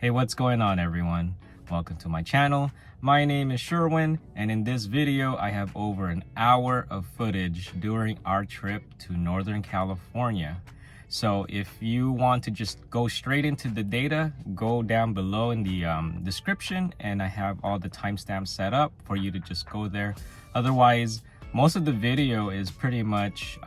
Hey, what's going on everyone? Welcome to my channel. My name is Sherwin, and in this video I have over an hour of footage during our trip to Northern California. So if you want to just go straight into the data, go down below in the description, and I have all the timestamps set up for you to just go there. Otherwise, most of the video is pretty much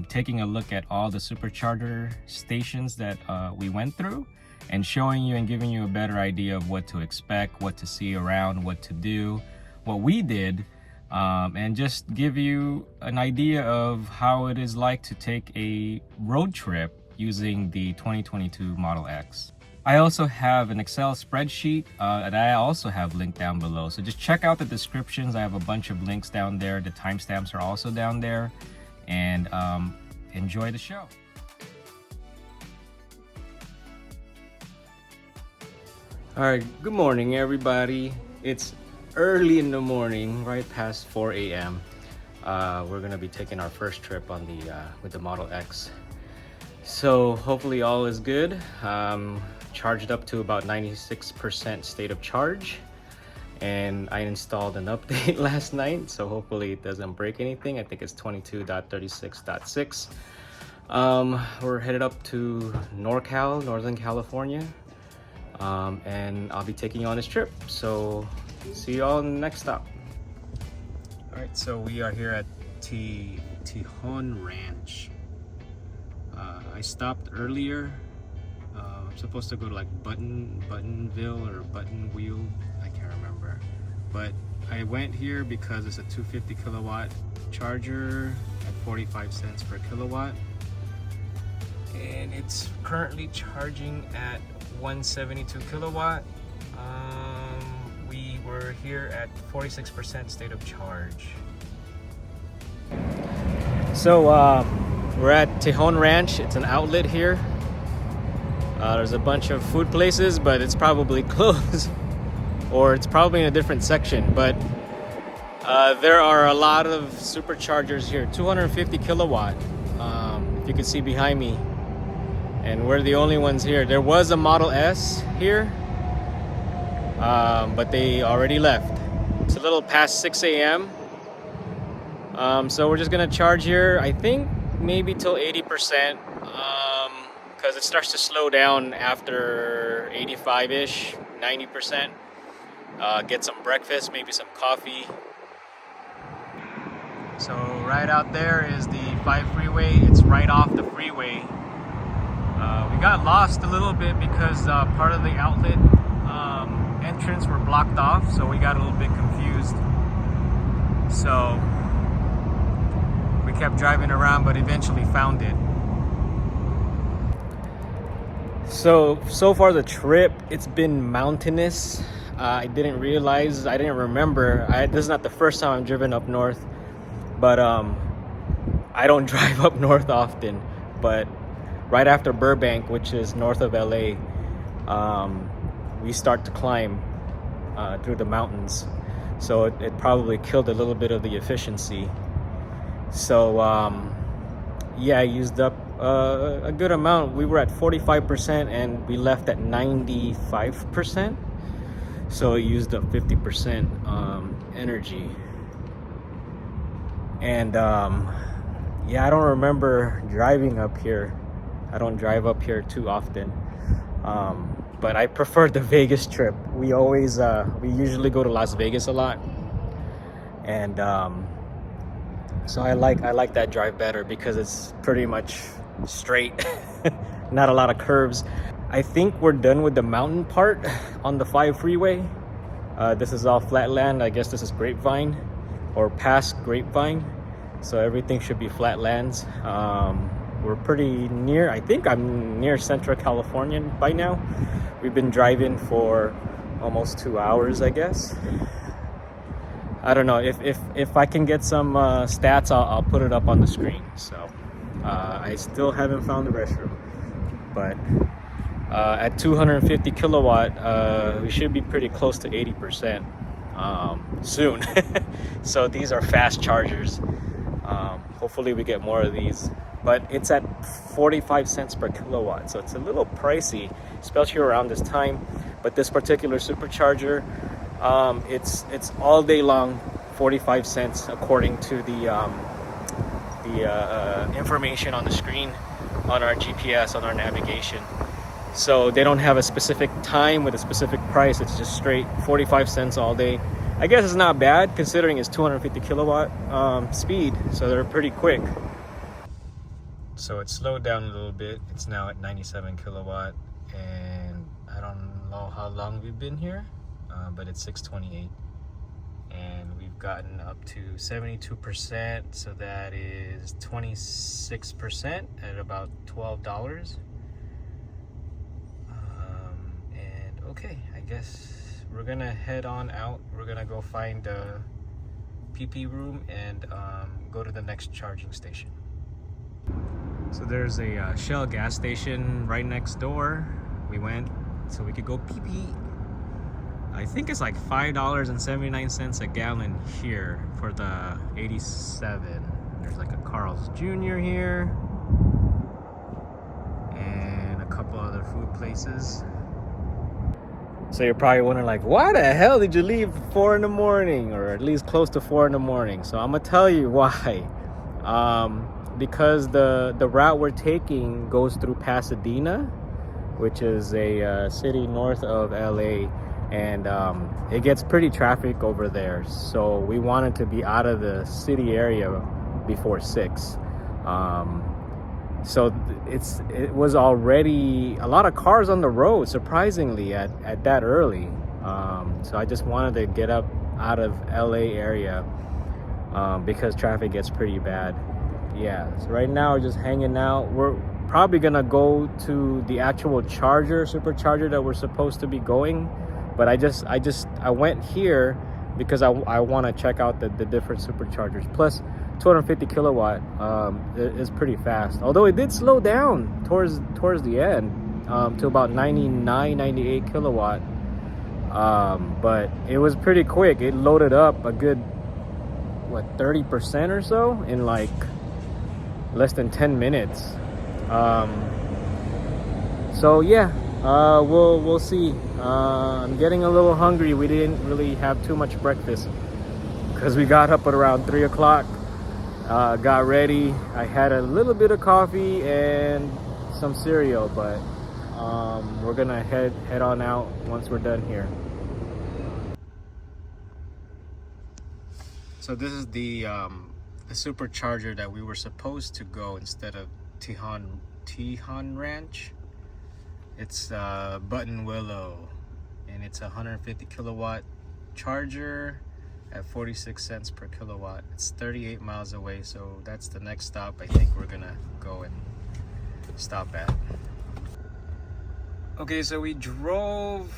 taking a look at all the supercharger stations that we went through, and showing you and giving you a better idea of what to expect, what to see around, what to do, what we did, and just give you an idea of how it is like to take a road trip using the 2022 Model X. I also have an Excel spreadsheet that I also have linked down below. So just check out the descriptions. I have a bunch of links down there. The timestamps are also down there. And enjoy the show. All right, good morning everybody. It's early in the morning, right past 4 a.m. We're gonna be taking our first trip on the with the Model X. So hopefully all is good. Charged up to about 96% state of charge, and I installed an update last night, so hopefully it doesn't break anything. I think it's 22.36.6. We're headed up to NorCal, Northern California. And I'll be taking you on this trip, so see you all in the next stop. All right, so we are here at Tejon Ranch. I stopped earlier. I'm supposed to go to like Buttonville or Buttonwillow, I can't remember, but I went here because it's a 250 kilowatt charger at 45 cents per kilowatt, and it's currently charging at 172 kilowatt. We were here at 46% state of charge. So we're at Tejon Ranch. It's an outlet here. There's a bunch of food places, but it's probably closed or it's probably in a different section, but there are a lot of superchargers here. 250 kilowatt, if you can see behind me. And we're the only ones here. There was a Model S here, but they already left. It's a little past 6 a.m. So we're just gonna charge here, I think maybe till 80%, because it starts to slow down after 85-ish, 90%. Get some breakfast, maybe some coffee. So right out there is the 5 freeway. It's right off the freeway. We got lost a little bit because part of the outlet entrance were blocked off, so we got a little bit confused. So we kept driving around, but eventually found it. So far the trip, it's been mountainous. I didn't remember. This is not the first time I've driven up north, but I don't drive up north often, but right after Burbank, which is north of LA, we start to climb through the mountains. So it probably killed a little bit of the efficiency. So yeah, I used up a good amount. We were at 45% and we left at 95%. So it used up 50% energy. And yeah, I don't remember driving up here. I don't drive up here too often, but I prefer the Vegas trip. We usually go to Las Vegas a lot, and so I like that drive better because it's pretty much straight, not a lot of curves. I think we're done with the mountain part on the 5 freeway. This is all flat land. I guess this is Grapevine or past Grapevine, so everything should be flat lands. We're pretty near, I think I'm near Central California by now. We've been driving for almost 2 hours, I guess. I don't know, if I can get some stats, I'll put it up on the screen. So I still haven't found the restroom, but at 250 kilowatt, we should be pretty close to 80% soon. So these are fast chargers. Hopefully we get more of these. But it's at 45 cents per kilowatt, so it's a little pricey, especially around this time. But this particular supercharger, it's all day long, 45 cents according to the information on the screen on our GPS, on our navigation. So they don't have a specific time with a specific price. It's just straight 45 cents all day. I guess it's not bad considering it's 250 kilowatt speed, so they're pretty quick. So it slowed down a little bit. It's now at 97 kilowatt, and I don't know how long we've been here, but it's 6:28, and we've gotten up to 72%, so that is 26% at about $12. And okay, I guess we're gonna head on out. We're gonna go find a PP room and go to the next charging station. So there's a Shell gas station right next door. We went so we could go PP. I think it's like $5.79 a gallon here for the 87. There's like a Carl's Jr. here and a couple other food places. So you're probably wondering, like, why the hell did you leave 4 in the morning, or at least close to 4 in the morning? So I'm gonna tell you why. Because the route we're taking goes through Pasadena, which is a city north of LA, and it gets pretty traffic over there. So we wanted to be out of the city area before 6. So it was already a lot of cars on the road, surprisingly, at that early. So I just wanted to get up out of LA area because traffic gets pretty bad. Yeah, so right now we're just hanging out. We're probably gonna go to the actual supercharger that we're supposed to be going, but I went here because I want to check out the different superchargers. Plus 250 kilowatt is pretty fast, although it did slow down towards the end to about 98 kilowatt, but it was pretty quick. It loaded up a good 30% or so in like less than 10 minutes. So yeah, we'll see. I'm getting a little hungry. We didn't really have too much breakfast because we got up at around 3 o'clock. Got ready. I had a little bit of coffee and some cereal, but we're gonna head on out once we're done here. So this is the supercharger that we were supposed to go instead of Tejon Ranch. It's Buttonwillow, and it's a 150 kilowatt charger at 46 cents per kilowatt. It's 38 miles away, so that's the next stop I think we're gonna go and stop at. Okay, so we drove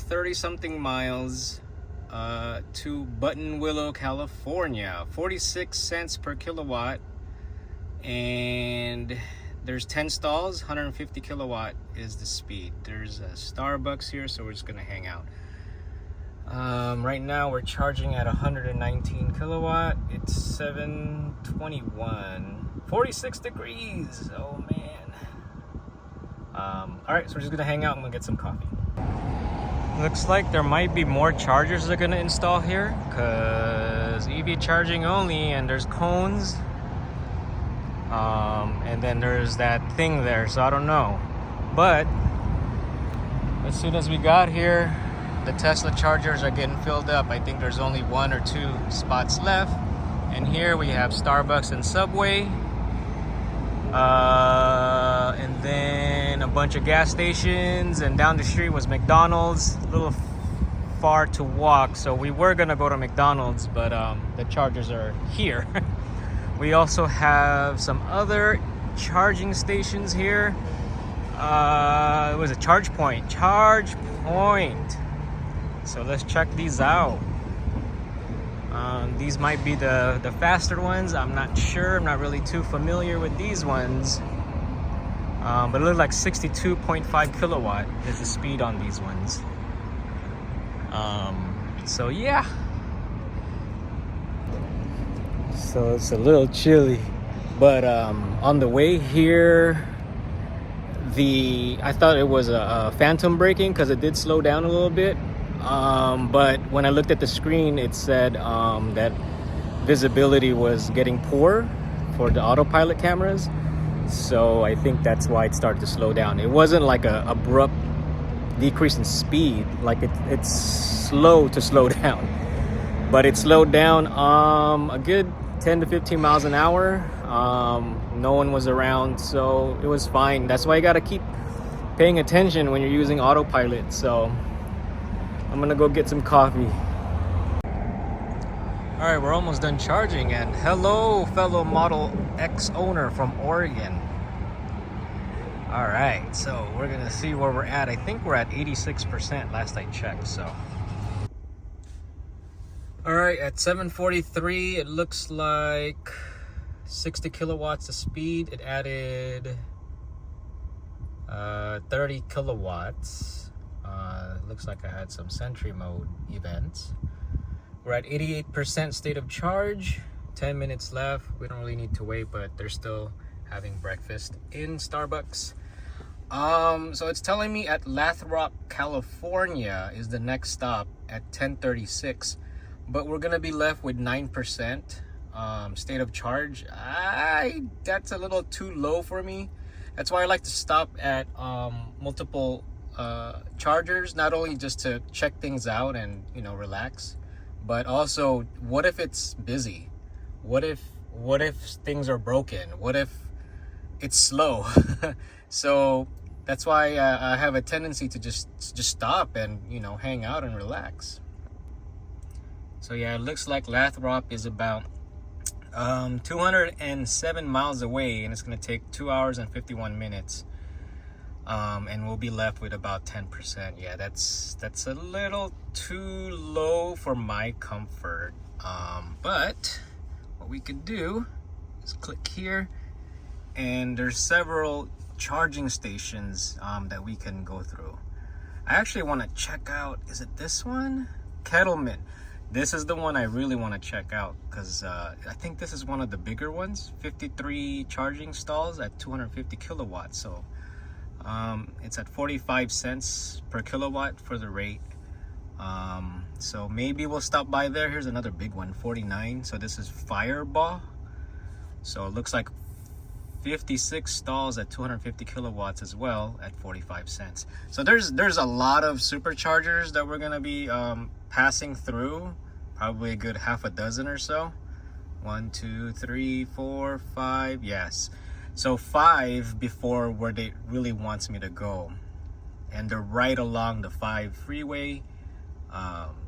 30 something miles to Buttonwillow, California. 46 cents per kilowatt, and there's 10 stalls. 150 kilowatt is the speed. There's a Starbucks here, so we're just gonna hang out. Right now we're charging at 119 kilowatt. It's 7:21, 46 degrees. Oh man. All right, so we're just gonna hang out and we'll get some coffee. Looks like there might be more chargers they're gonna install here, because EV charging only, and there's cones. And then there's that thing there, so I don't know. But as soon as we got here, the Tesla chargers are getting filled up. I think there's only 1 or 2 spots left. And here we have Starbucks and Subway. And then a bunch of gas stations, and down the street was McDonald's. A little far to walk, so we were gonna go to McDonald's, but the chargers are here. We also have some other charging stations here. It was a charge point. So let's check these out. These might be the faster ones. I'm not sure. I'm not really too familiar with these ones. But it looks like 62.5 kilowatt is the speed on these ones. So yeah. So it's a little chilly, but on the way here, I thought it was a phantom braking because it did slow down a little bit. But when I looked at the screen, it said that visibility was getting poor for the autopilot cameras. So I think that's why it started to slow down. It wasn't like a abrupt decrease in speed. Like it's slow to slow down. But it slowed down a good 10 to 15 miles an hour. No one was around, so it was fine. That's why you gotta keep paying attention when you're using autopilot. So I'm gonna go get some coffee. All right, we're almost done charging, and hello, fellow Model X owner from Oregon. All right, so we're gonna see where we're at. I think we're at 86% last I checked, so. All right, at 7:43, it looks like 60 kilowatts of speed. It added 30 kilowatts. Looks like I had some Sentry mode events. We're at 88% state of charge. 10 minutes left. We don't really need to wait, but they're still having breakfast in Starbucks. So it's telling me at Lathrop, California is the next stop at 10:36. But we're gonna be left with 9% state of charge. That's a little too low for me. That's why I like to stop at multiple chargers, not only just to check things out and, you know, relax, but also, what if it's busy? What if things are broken? What if it's slow? So that's why I have a tendency to just stop and, you know, hang out and relax. So yeah, it looks like Lathrop is about 207 miles away, and it's going to take 2 hours and 51 minutes. And we'll be left with about 10%. Yeah, that's a little too low for my comfort. But what we could do is click here, and there's several charging stations that we can go through. I actually want to check out, is it this one? Kettleman. This is the one I really want to check out because I think this is one of the bigger ones. 53 charging stalls at 250 kilowatts. So it's at 45 cents per kilowatt for the rate. So maybe we'll stop by there. Here's another big one, 49. So this is Fireball. So it looks like 56 stalls at 250 kilowatts as well at 45 cents. So there's a lot of superchargers that we're gonna be passing through, probably a good half a dozen or so. 1, 2, 3, 4, 5. Yes, so 5 before where they really wants me to go, and they're right along the 5 freeway.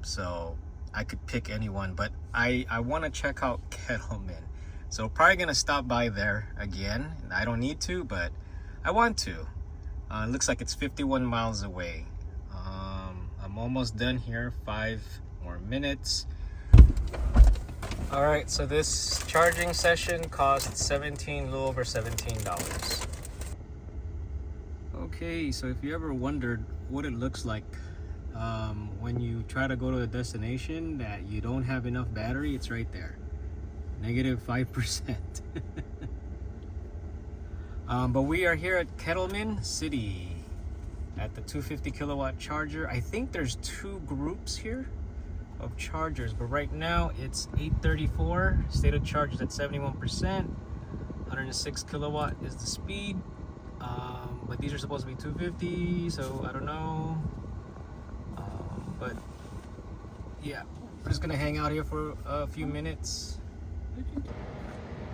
So I could pick anyone, but I want to check out Kettleman, so probably gonna stop by there again. I don't need to, but I want to. It looks like it's 51 miles away. I'm almost done here, 5 more minutes. All right, so this charging session cost a little over $17. Okay, so if you ever wondered what it looks like when you try to go to a destination that you don't have enough battery, it's right there, -5%. But we are here at Kettleman City at the 250 kilowatt charger. I think there's 2 groups here of chargers, but right now it's 8:34. State of charge is at 71%. 106 kilowatt is the speed. But these are supposed to be 250, so I don't know. But yeah, we're just gonna hang out here for a few minutes.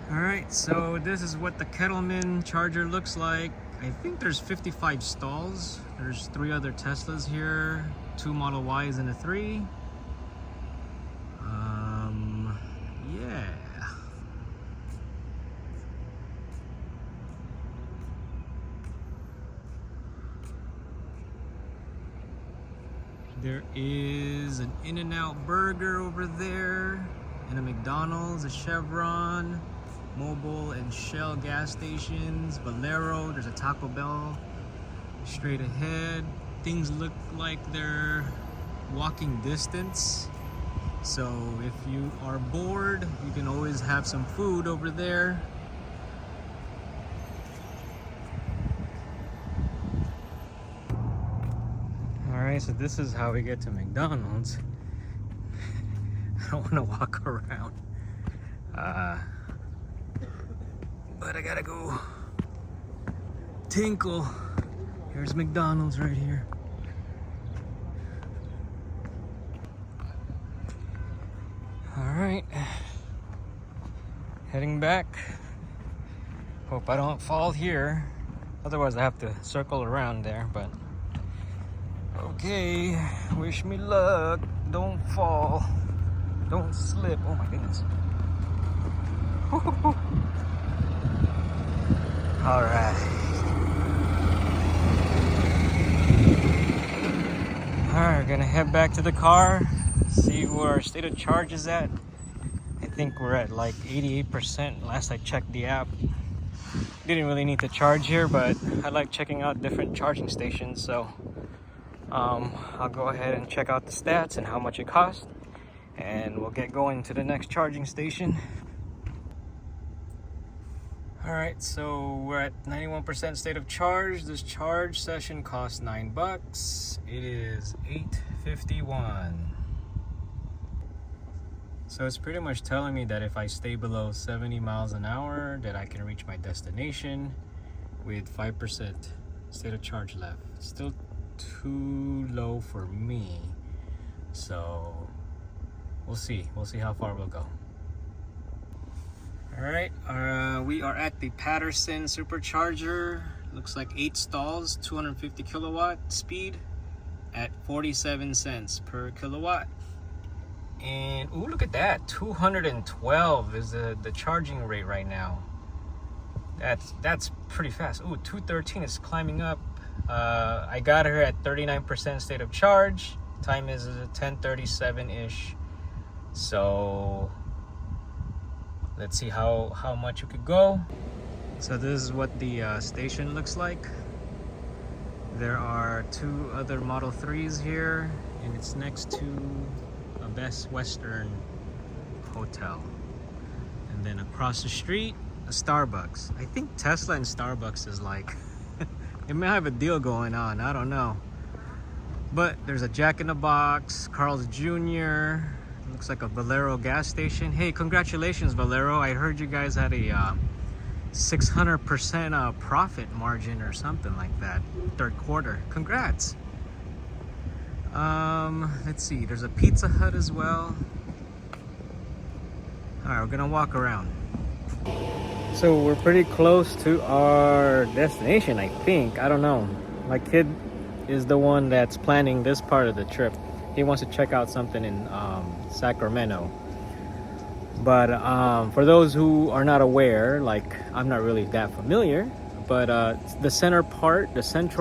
All right, so this is what the Kettleman charger looks like. I think there's 55 stalls. There's 3 other Teslas here, 2 Model Ys and a 3. Yeah. There is an In-N-Out Burger over there, and a McDonald's, a Chevron, Mobil and Shell gas stations, Valero. There's a Taco Bell straight ahead. Things look like they're walking distance, so if you are bored, you can always have some food over there. Okay, so this is how we get to McDonald's. I don't want to walk around. But I gotta go tinkle. Here's McDonald's right here. Alright. Heading back. Hope I don't fall here. Otherwise I have to circle around there, but okay. Wish me luck. Don't fall. Don't slip. Oh my goodness. Alright. Alright, we're gonna head back to the car, see where our state of charge is at. I think we're at like 88% last I checked the app. Didn't really need to charge here, but I like checking out different charging stations, so I'll go ahead and check out the stats and how much it costs, and we'll get going to the next charging station. Alright, so we're at 91% state of charge. This charge session costs $9. It is 8:51. So it's pretty much telling me that if I stay below 70 miles an hour, that I can reach my destination with 5% state of charge left. It's still too low for me, so we'll see how far we'll go. Alright, we are at the Patterson Supercharger. Looks like 8 stalls, 250 kilowatt speed at 47 cents per kilowatt. And ooh, look at that, 212 is the charging rate right now. That's pretty fast. Ooh, 213 is climbing up. I got her at 39% state of charge. Time is 10:37-ish. So let's see how much you could go. So this is what the station looks like. There are 2 other Model 3s here, and it's next to a Best Western hotel. And then across the street, a Starbucks. I think Tesla and Starbucks is like, it may have a deal going on, I don't know. But there's a Jack in the Box, Carl's Jr., looks like a Valero gas station. Hey, congratulations, Valero. I heard you guys had a 600% profit margin or something like that, third quarter. Congrats. Let's see, there's a Pizza Hut as well. All right, we're gonna walk around. So we're pretty close to our destination, I think. I don't know. My kid is the one that's planning this part of the trip. He wants to check out something in Sacramento. But for those who are not aware, like I'm not really that familiar, but the central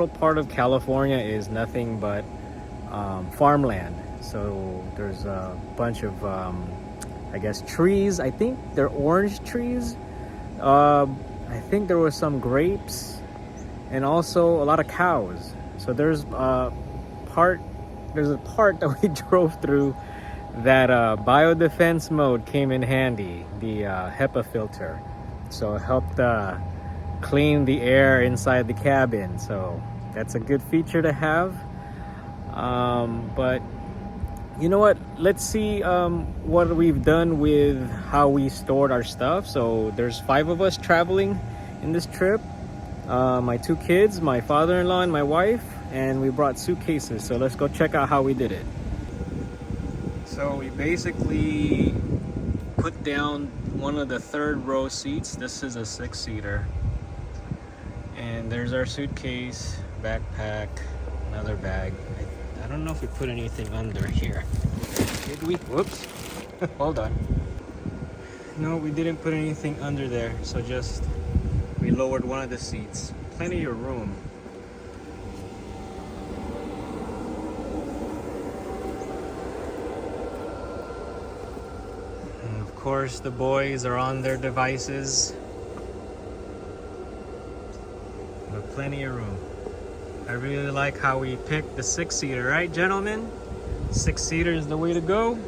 part of California is nothing but farmland. So there's a bunch of I guess trees. I think they're orange trees. I think there was some grapes and also a lot of cows. So there's a part that we drove through that biodefense mode came in handy, the HEPA filter. So it helped clean the air inside the cabin. So that's a good feature to have. But you know what? Let's see what we've done with how we stored our stuff. So there's 5 of us traveling in this trip. My 2 kids, my father-in-law, and my wife. And we brought suitcases. So let's go check out how we did it. So we basically put down one of the 3rd row seats. This is a 6-seater. And there's our suitcase, backpack, another bag. I don't know if we put anything under here. Did we? Whoops. Hold on. No, we didn't put anything under there. So just, we lowered one of the seats. Plenty of room. And of course, the boys are on their devices. But plenty of room. I really like how we picked the 6-seater, right, gentlemen? 6-seater is the way to go.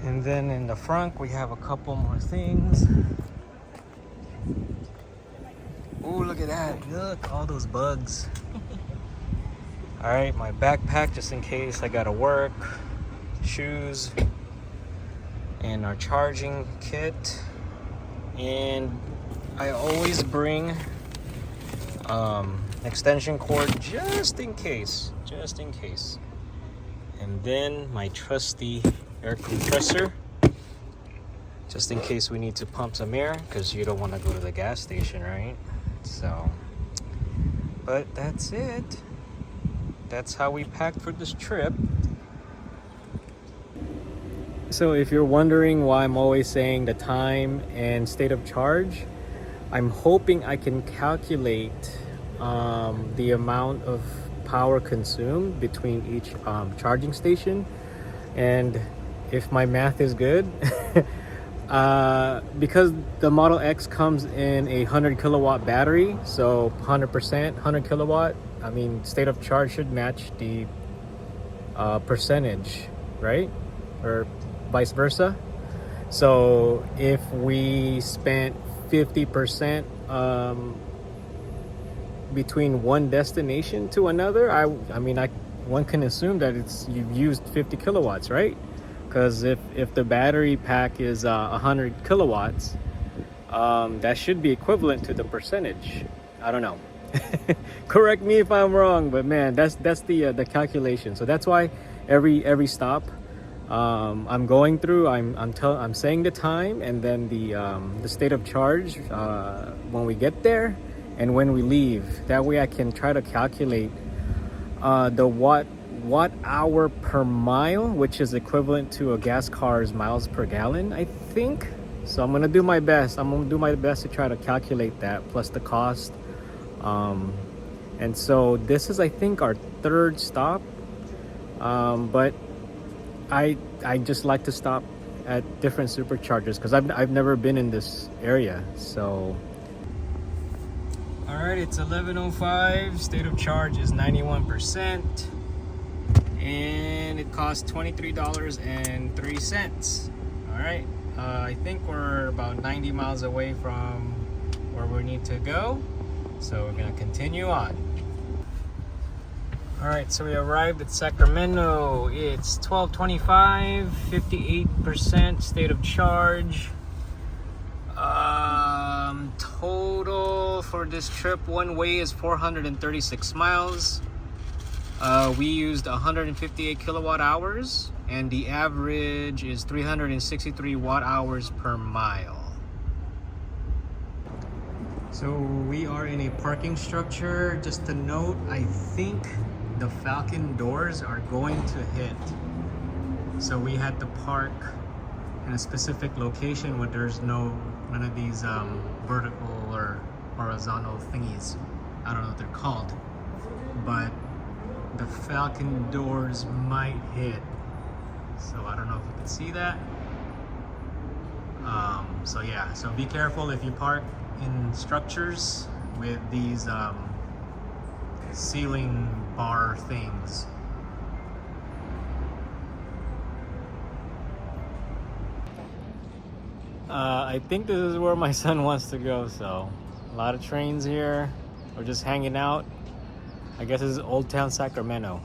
And then in the front, we have a couple more things. Oh, look at that. Look, all those bugs. All right, my backpack just in case I gotta work, shoes, and our charging kit. And I always bring extension cord just in case. And then my trusty air compressor, just in case we need to pump some air, because you don't want to go to the gas station, right? So, but that's it. That's how we packed for this trip. So if you're wondering why I'm always saying the time and state of charge, I'm hoping I can calculate the amount of power consumed between each charging station. And if my math is good, because the Model X comes in a 100 kilowatt battery, so 100%, 100 kilowatt, I mean, state of charge should match the percentage, right? Or vice versa. So if we spent 50% between one destination to another, I mean, one can assume that you've used 50 kilowatts, right? Because if the battery pack is 100 kilowatts, that should be equivalent to the percentage. I don't know. Correct me if I'm wrong, but man, that's the calculation. So that's why every stop I'm going through, I'm saying the time and then the state of charge when we get there and when we leave. That way I can try to calculate the watt hour per mile, which is equivalent to a gas car's miles per gallon, I think. So I'm gonna do my best. To try to calculate that plus the cost. And so this is, I think, our third stop. But I just like to stop at different superchargers because I've never been in this area. So all right, it's 11:05. State of charge is 91%, and it costs $23.03. All right, I think we're about 90 miles away from where we need to go, so we're gonna continue on. All right, so we arrived at Sacramento. It's 12:25, 58% state of charge. Total for this trip one way is 436 miles. We used 158 kilowatt hours, and the average is 363 watt hours per mile. So we are in a parking structure. Just to note, I think the Falcon doors are going to hit. So we had to park in a specific location where there's none of these vertical or horizontal thingies. I don't know what they're called, but the Falcon doors might hit. So I don't know if you can see that. So yeah, so be careful if you park in structures with these ceiling bar things. I think this is where my son wants to go, so a lot of trains here. We're just hanging out. I guess this is Old Town Sacramento.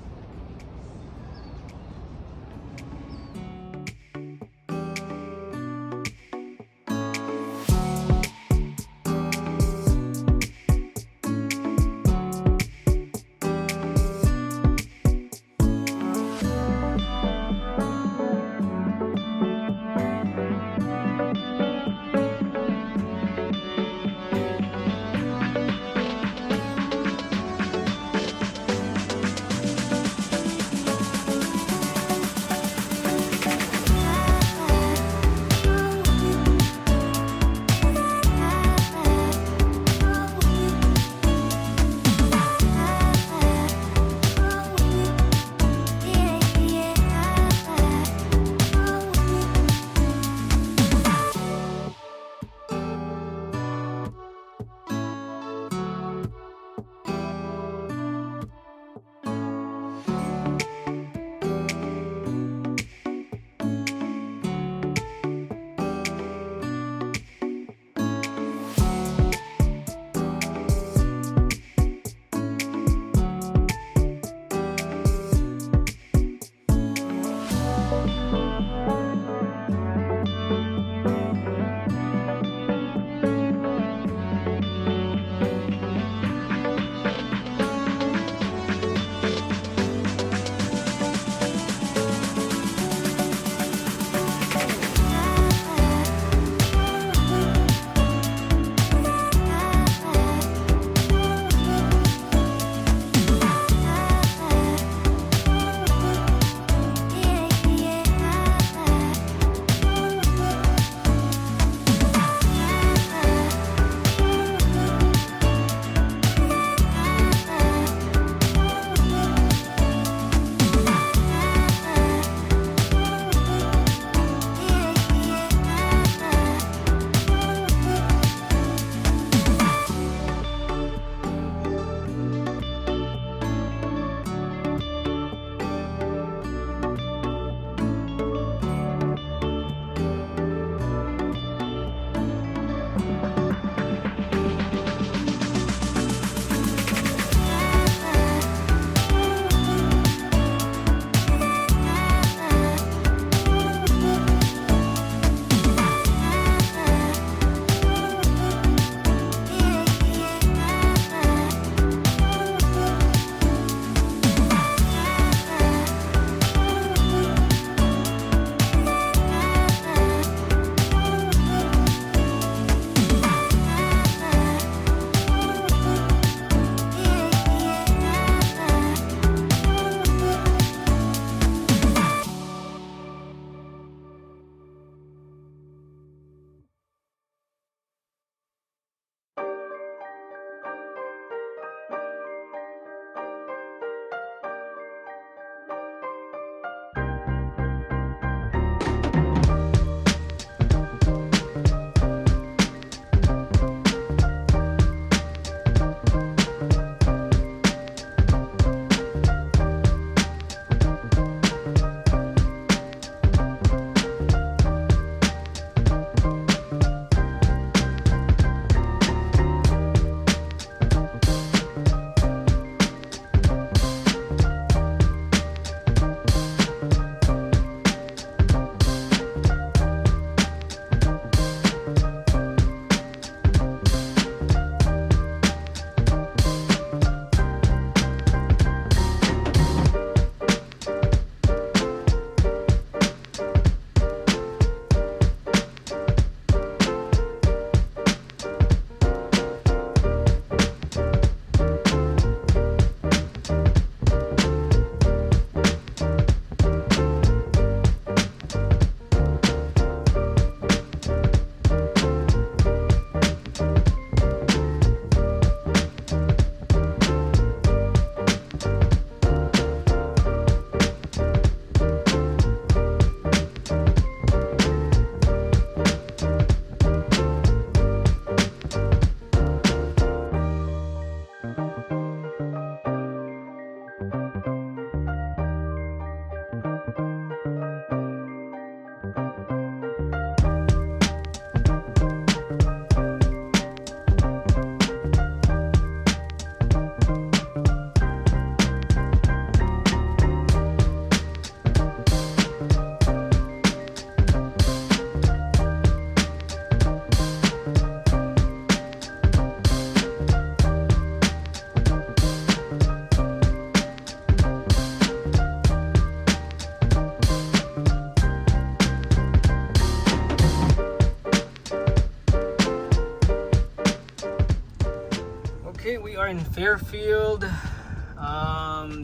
in Fairfield.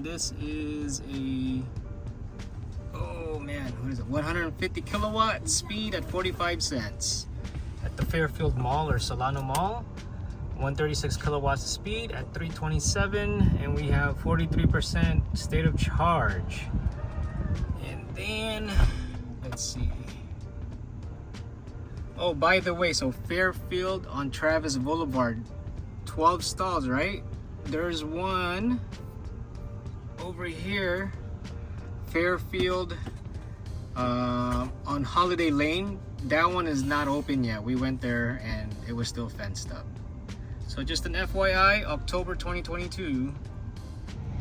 This is a, oh man, what is it? 150 kilowatt speed at 45 cents at the Fairfield Mall or Solano Mall. 136 kilowatts of speed at 327, and we have 43% state of charge. And then let's see. Oh, by the way, so Fairfield on Travis Boulevard, 12 stalls, right? There's one over here, Fairfield on Holiday Lane. That one is not open yet. We went there and it was still fenced up. So just an FYI, October 2022.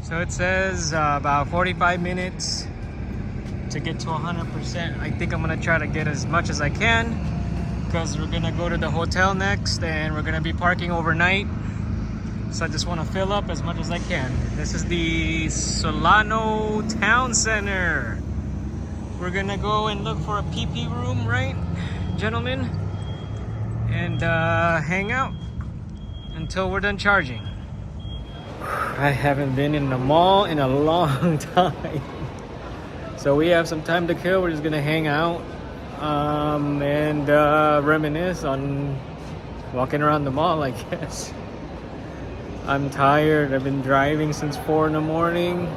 So it says about 45 minutes to get to 100%. I think I'm gonna try to get as much as I can because we're gonna go to the hotel next and we're gonna be parking overnight. So I just wanna fill up as much as I can. This is the Solano Town Center. We're gonna go and look for a PP room, right, gentlemen? And hang out until we're done charging. I haven't been in the mall in a long time. So we have some time to kill. We're just gonna hang out and reminisce on walking around the mall, I guess. I'm tired. I've been driving since 4 in the morning.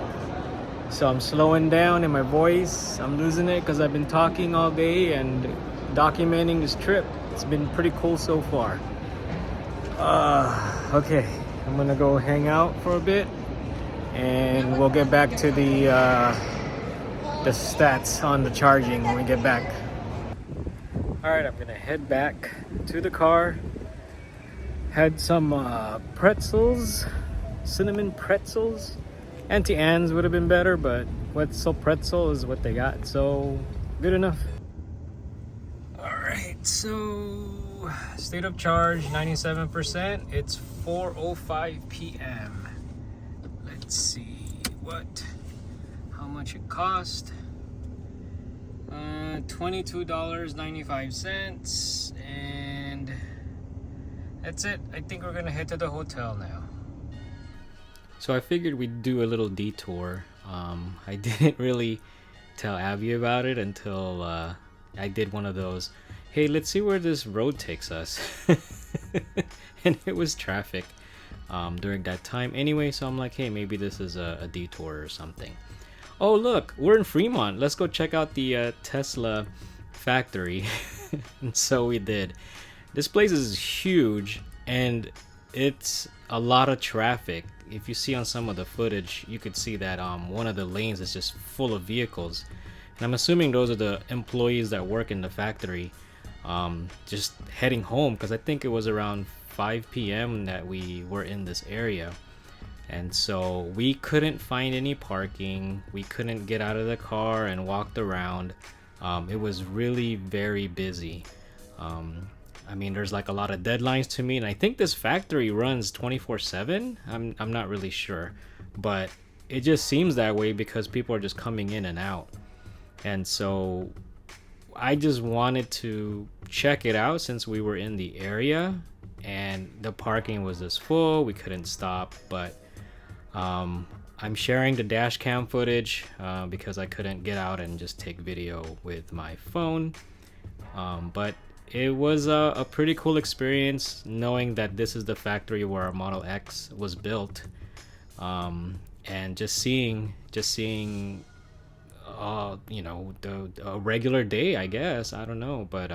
So I'm slowing down in my voice. I'm losing it because I've been talking all day and documenting this trip. It's been pretty cool so far. Okay, I'm gonna go hang out for a bit and we'll get back to the stats on the charging when we get back. Alright, I'm gonna head back to the car. Had some pretzels, cinnamon pretzels. Auntie Anne's would have been better, but Wetzel pretzel is what they got, so good enough. Alright, so state of charge 97%. It's 4:05 p.m. Let's see how much it cost. $22.95, and that's it. I think we're gonna head to the hotel now. So I figured we'd do a little detour. I didn't really tell Abby about it until I did one of those, hey, let's see where this road takes us. And it was traffic during that time anyway, so I'm like, hey, maybe this is a detour or something. Oh look, we're in Fremont. Let's go check out the Tesla factory. And so we did. This place is huge and it's a lot of traffic. If you see on some of the footage, you could see that one of the lanes is just full of vehicles. And I'm assuming those are the employees that work in the factory just heading home, because I think it was around 5 p.m. that we were in this area. And so we couldn't find any parking. We couldn't get out of the car and walked around. It was really very busy. I mean, there's like a lot of deadlines to meet, and I think this factory runs 24/7. I'm not really sure, but it just seems that way because people are just coming in and out. And so I just wanted to check it out since we were in the area and the parking was just full. We couldn't stop, but I'm sharing the dash cam footage because I couldn't get out and just take video with my phone. But it was a pretty cool experience knowing that this is the factory where our Model X was built, and just seeing you know, a regular day, I guess. I don't know, but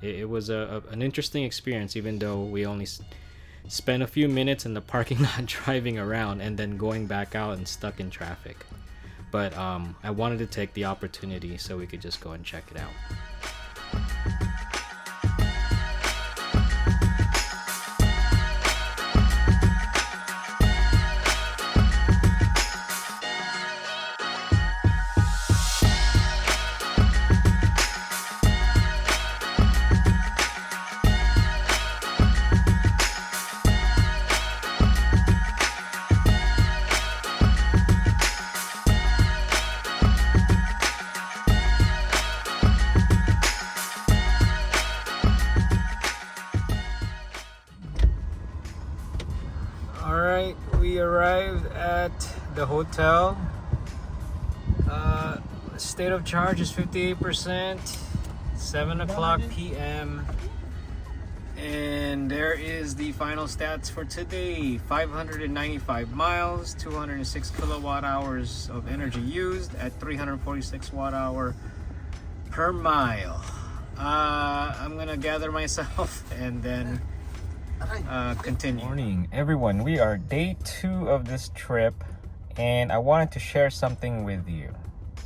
it was an interesting experience, even though we only spent a few minutes in the parking lot driving around and then going back out and stuck in traffic. But I wanted to take the opportunity so we could just go and check it out. the hotel. State of charge is 58%. 7 o'clock p.m. And there is the final stats for today. 595 miles, 206 kilowatt hours of energy used at 346 watt hour per mile. I'm gonna gather myself and then continue. Good morning, everyone. We are day 2 of this trip, and I wanted to share something with you.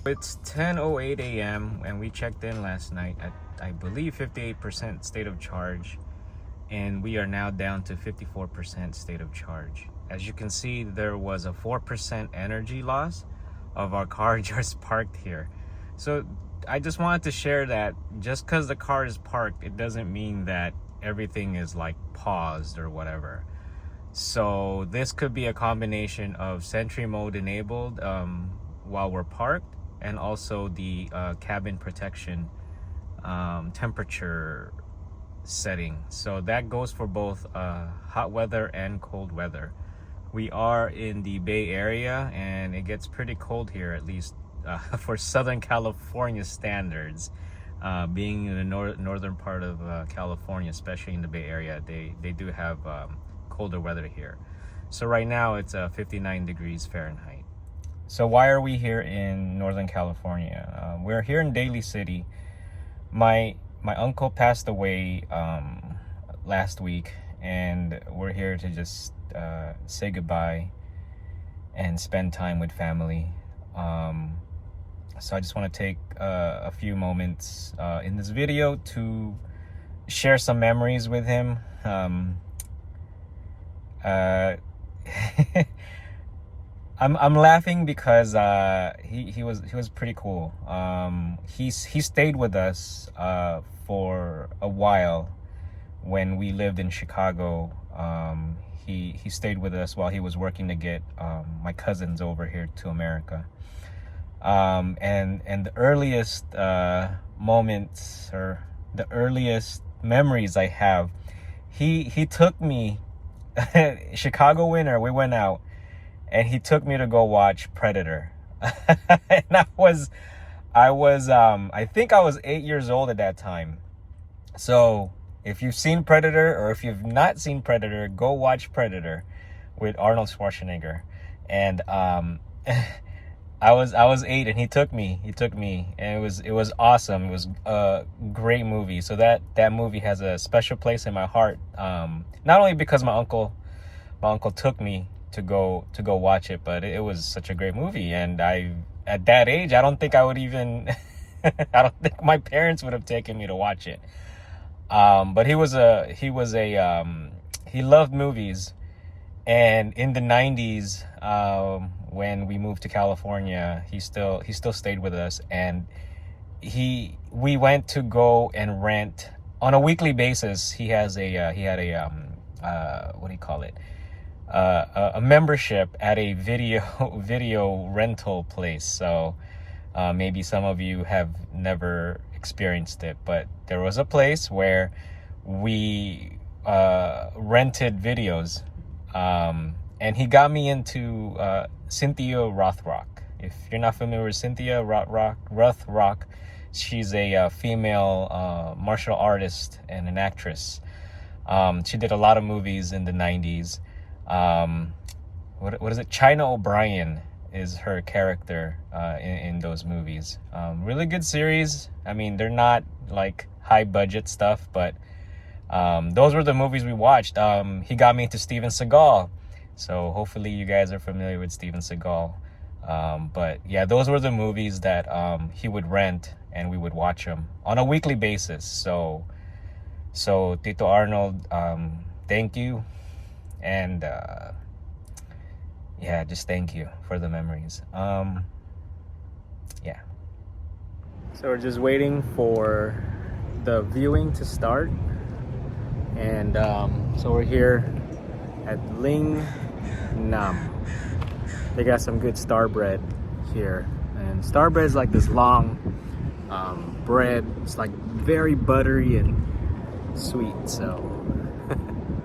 It's 10:08 a.m. and we checked in last night at, I believe, 58% state of charge, and we are now down to 54% state of charge. As you can see, there was a 4% energy loss of our car just parked here. So I just wanted to share that just because the car is parked, it doesn't mean that everything is like paused or whatever. So this could be a combination of Sentry mode enabled while we're parked, and also the cabin protection temperature setting. So that goes for both hot weather and cold weather. We are in the Bay Area and it gets pretty cold here, at least for Southern California standards. Being in the northern part of California, especially in the Bay Area, they do have colder weather here. So right now it's 59 degrees Fahrenheit. So why are we here in Northern California? We're here in Daly City. My uncle passed away last week, and we're here to just say goodbye and spend time with family. So I just want to take a few moments in this video to share some memories with him. I'm laughing because he was pretty cool. He stayed with us for a while when we lived in Chicago. He stayed with us while he was working to get my cousins over here to America. And the earliest moments, or the earliest memories I have, he took me Chicago winter. We went out, and he took me to go watch Predator. And I think I was 8 years old at that time. So if you've seen Predator, or if you've not seen Predator, go watch Predator with Arnold Schwarzenegger. And I was 8 and he took me, and it was awesome. It was a great movie. So that movie has a special place in my heart. Not only because my uncle took me to go watch it, but it was such a great movie. And at that age, I don't think I would even I don't think my parents would have taken me to watch it. But he loved movies. And in the 90s, when we moved to California, he still stayed with us, and we went to go and rent on a weekly basis. He had a what do you call it? A membership at a video rental place. So maybe some of you have never experienced it, but there was a place where we rented videos, and he got me into Cynthia Rothrock. If you're not familiar with Cynthia Rothrock, she's a female martial artist and an actress. She did a lot of movies in the 90s. What is it? China O'Brien is her character in those movies. Really good series. I mean, they're not like high budget stuff, but those were the movies we watched. He got me into Steven Seagal, so hopefully you guys are familiar with Steven Seagal. But yeah, those were the movies that he would rent, and we would watch them on a weekly basis. So Tito Arnold, thank you. And yeah, just thank you for the memories. Yeah. So we're just waiting for the viewing to start. And so we're here at Ling Nam. They got some good Starbread here. And Starbread is like this long bread. It's like very buttery and sweet. So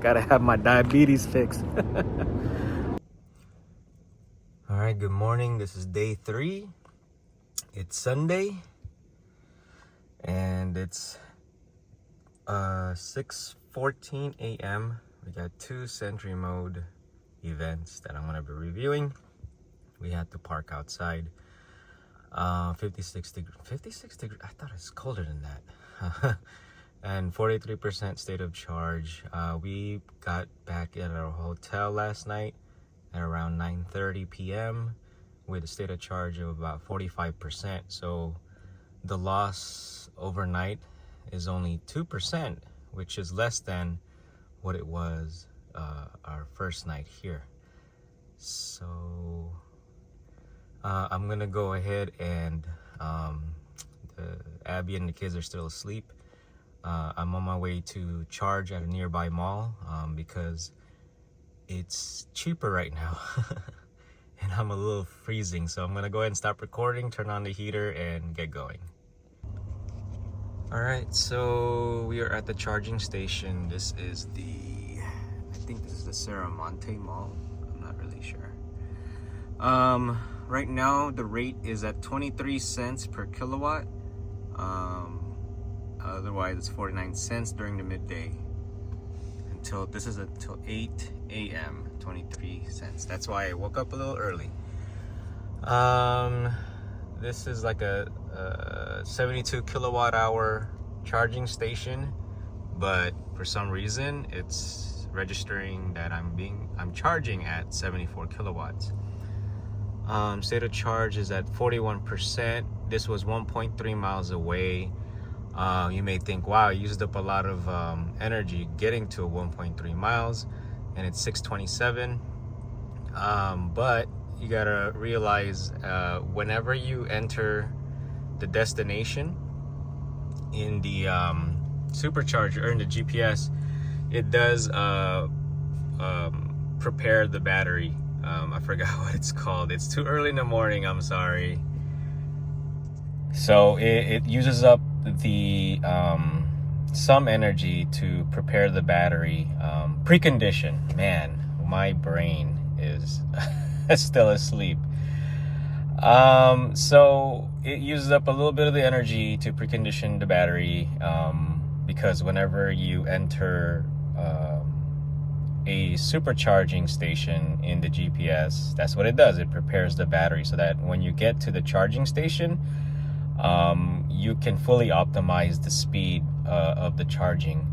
gotta have my diabetes fixed. All right, good morning. This is day 3. It's Sunday, and it's 6:14 a.m. We got 2 Sentry Mode events that I'm gonna be reviewing. We had to park outside. 56 degrees. I thought it's colder than that. And 43% state of charge. We got back at our hotel last night at around 9:30 p.m. with a state of charge of about 45%. So the loss overnight is only 2%, which is less than what it was our first night here. So I'm gonna go ahead and Abby and the kids are still asleep. I'm on my way to charge at a nearby mall because it's cheaper right now. And I'm a little freezing, so I'm gonna go ahead and stop recording, turn on the heater, and get going. All right, so we are at the charging station. This is I think this is the Serramonte Mall. I'm not really sure. Right now the rate is at 23 cents per kilowatt. Otherwise it's 49 cents during the midday. This is until 8 a.m. 23 cents. That's why I woke up a little early. This is like a 72 kilowatt hour charging station, but for some reason it's registering that I'm charging at 74 kilowatts. State of charge is at 41%. This was 1.3 miles away. You may think, wow, I used up a lot of energy getting to 1.3 miles, and it's 6:27. But you gotta realize whenever you enter the destination in the supercharger or in the GPS, it does prepare the battery. I forgot what it's called. It's too early in the morning, I'm sorry. So it uses up the some energy to prepare the battery. Precondition. Man, my brain is still asleep. So it uses up a little bit of the energy to precondition the battery, because whenever you enter a supercharging station in the GPS, that's what it does. It prepares the battery so that when you get to the charging station, you can fully optimize the speed of the charging.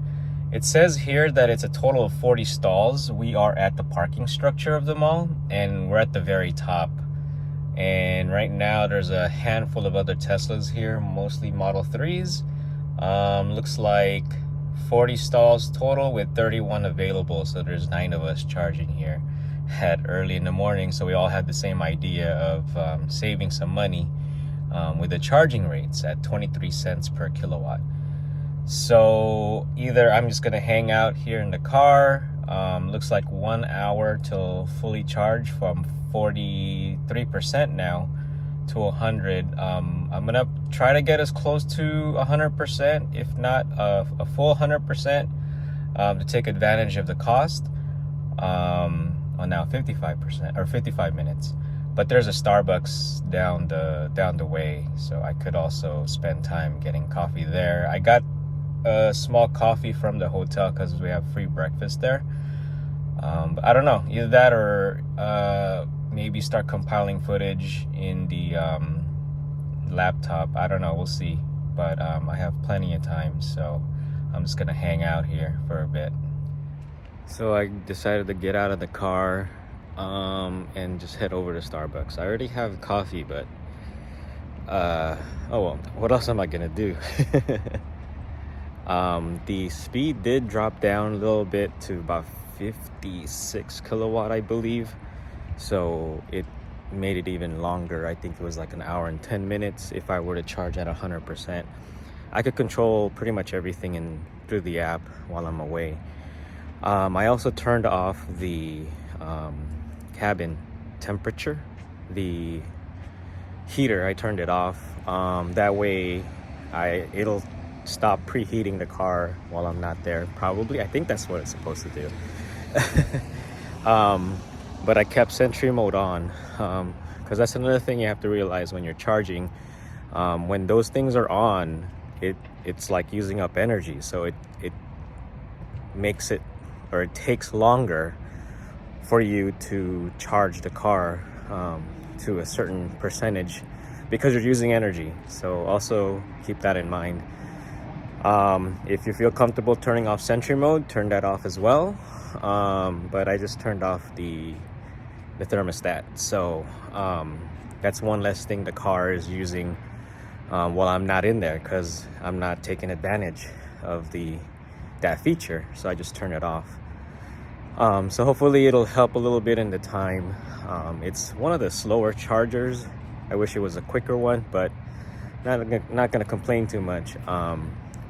It says here that it's a total of 40 stalls. We are at the parking structure of the mall, and we're at the very top. And right now there's a handful of other Teslas here, mostly Model 3s. Looks like 40 stalls total with 31 available. So there's 9 of us charging here at early in the morning. So we all had the same idea of saving some money with the charging rates at 23 cents per kilowatt. So either I'm just gonna hang out here in the car. Looks like 1 hour till fully charged from 43% now to 100. I'm gonna try to get as close to 100%, if not a full 100%, to take advantage of the cost. On now 55% or 55 minutes. But there's a Starbucks down the way, so I could also spend time getting coffee there. I got a small coffee from the hotel because we have free breakfast there. But I don't know, either that or maybe start compiling footage in the laptop. I don't know, we'll see. But I have plenty of time, so I'm just gonna hang out here for a bit. So I decided to get out of the car and just head over to Starbucks. I already have coffee, but oh well, what else am I gonna do? The speed did drop down a little bit to about 56 kilowatt, I believe. So it made it even longer. I think it was like 1 hour and 10 minutes if I were to charge at 100%. I could control pretty much everything through the app while I'm away. I also turned off the cabin temperature, the heater. I turned it off. That way it'll stop preheating the car while I'm not there. Probably, I think that's what it's supposed to do. But I kept Sentry Mode on. because that's another thing you have to realize when you're charging. When those things are on, it's like using up energy, so it makes it, or it takes longer for you to charge the car to a certain percentage because you're using energy. So also keep that in mind. If you feel comfortable turning off Sentry mode, turn that off as well. But I just turned off the thermostat, so that's one less thing the car is using while I'm not in there, because I'm not taking advantage of that feature. So I just turn it off. So hopefully it'll help a little bit in the time. It's one of the slower chargers. I wish it was a quicker one, but not gonna complain too much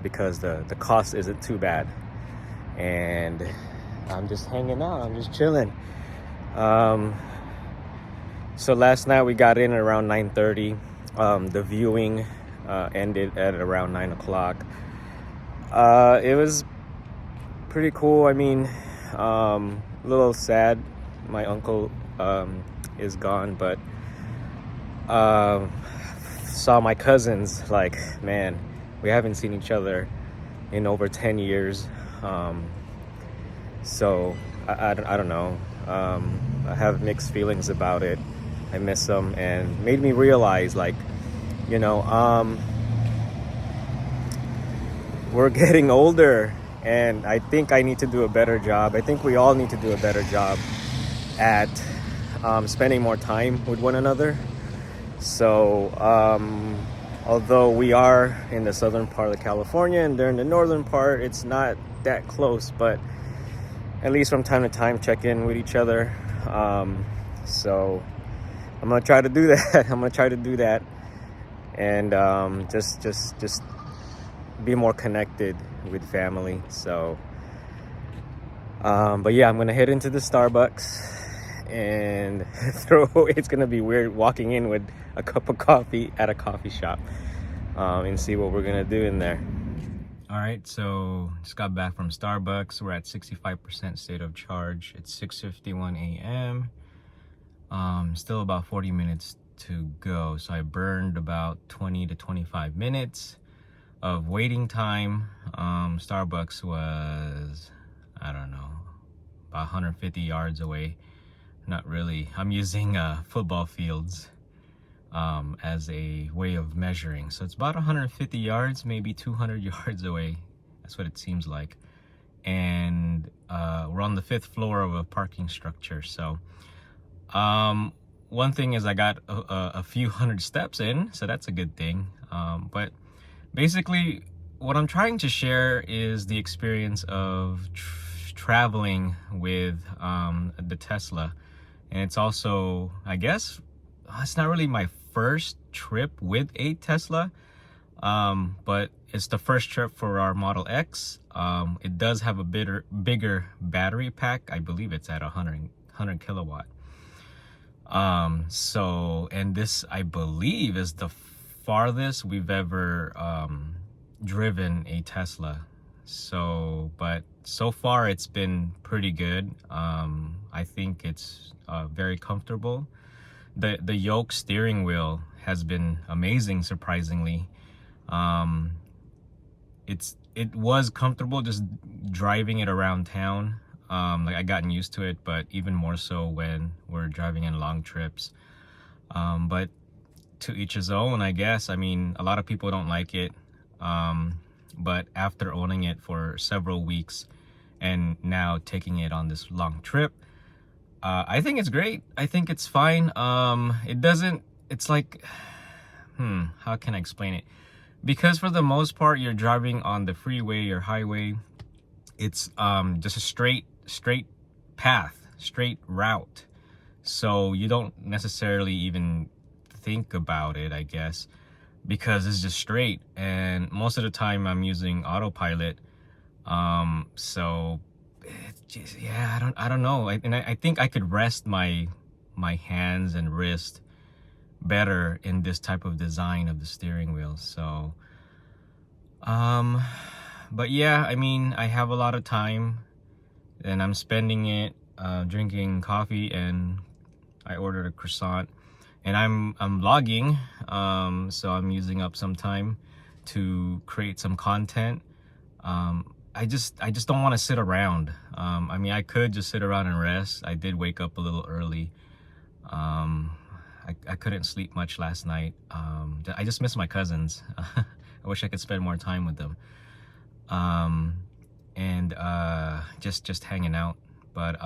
because the cost isn't too bad. And I'm just hanging out, I'm just chilling. So last night we got in at around 9:30. The viewing ended at around 9 o'clock. It was pretty cool. I mean, a little sad my uncle is gone, but saw my cousins. Like, man, we haven't seen each other in over 10 years. So I don't know. I have mixed feelings about it. I miss them, and made me realize, like, you know, we're getting older, and I think I need to do a better job. I think we all need to do a better job at spending more time with one another. So although we are in the southern part of California and they're in the northern part, it's not that close, but at least from time to time check in with each other. So I'm gonna try to do that. And just be more connected with family. So but yeah, I'm gonna head into the Starbucks and it's gonna be weird walking in with a cup of coffee at a coffee shop and see what we're gonna do in there. All right, so just got back from Starbucks. We're at 65% state of charge. It's 6:51 a.m. Still about 40 minutes to go. So I burned about 20 to 25 minutes of waiting time. Starbucks was, I don't know, about 150 yards away. Not really. I'm using football fields as a way of measuring. So it's about 150 yards, maybe 200 yards away. That's what it seems like. And we're on the 5th floor of a parking structure. So one thing is I got a few hundred steps in, so that's a good thing. But basically what I'm trying to share is the experience of traveling with the Tesla. And it's also, I guess, it's not really my first trip with a Tesla, but it's the first trip for our Model X. It does have a bigger battery pack. I believe it's at 100 kilowatt. So, and this, I believe, is the farthest we've ever driven a Tesla. So, but so far it's been pretty good. I think it's very comfortable. The yoke steering wheel has been amazing, surprisingly. It was comfortable just driving it around town. Like, I gotten used to it, but even more so when we're driving in long trips. But to each his own, I guess. I mean, a lot of people don't like it. But after owning it for several weeks and now taking it on this long trip, I think it's great. I think it's fine. It's like, how can I explain it? Because for the most part, you're driving on the freeway or highway. It's just a straight path, straight route. So you don't necessarily even think about it, I guess, because it's just straight. And most of the time I'm using autopilot. So it's just, yeah, I don't know. I think I could rest my hands and wrist better in this type of design of the steering wheel. So but yeah, I mean, I have a lot of time and I'm spending it drinking coffee, and I ordered a croissant. and I'm vlogging, so I'm using up some time to create some content. I just don't want to sit around. I mean, I could just sit around and rest. I did wake up a little early. I couldn't sleep much last night. I just miss my cousins. I wish I could spend more time with them. And just hanging out. But